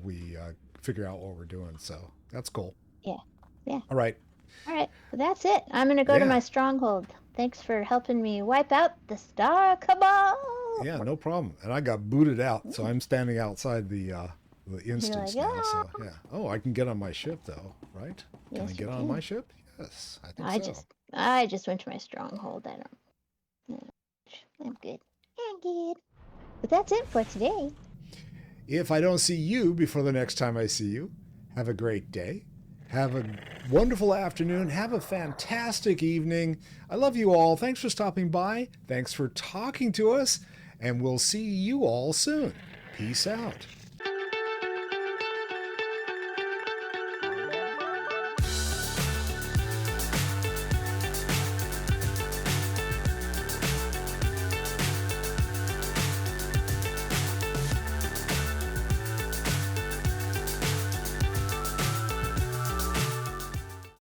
we figure out what we're doing. So that's cool. Yeah. All right. Well, that's it. I'm gonna go to my stronghold. Thanks for helping me wipe out the Star Cabal. Yeah, no problem. And I got booted out, so I'm standing outside the instance like, now. So yeah. Oh, I can get on my ship though, right? Can Yes, I you get on can. my ship? Yes, I think so. I just went to my stronghold. I don't. I'm good. I'm good. But that's it for today. If I don't see you before the next time I see you, have a great day. Have a wonderful afternoon. Have a fantastic evening. I love you all. Thanks for stopping by. Thanks for talking to us. And we'll see you all soon. Peace out.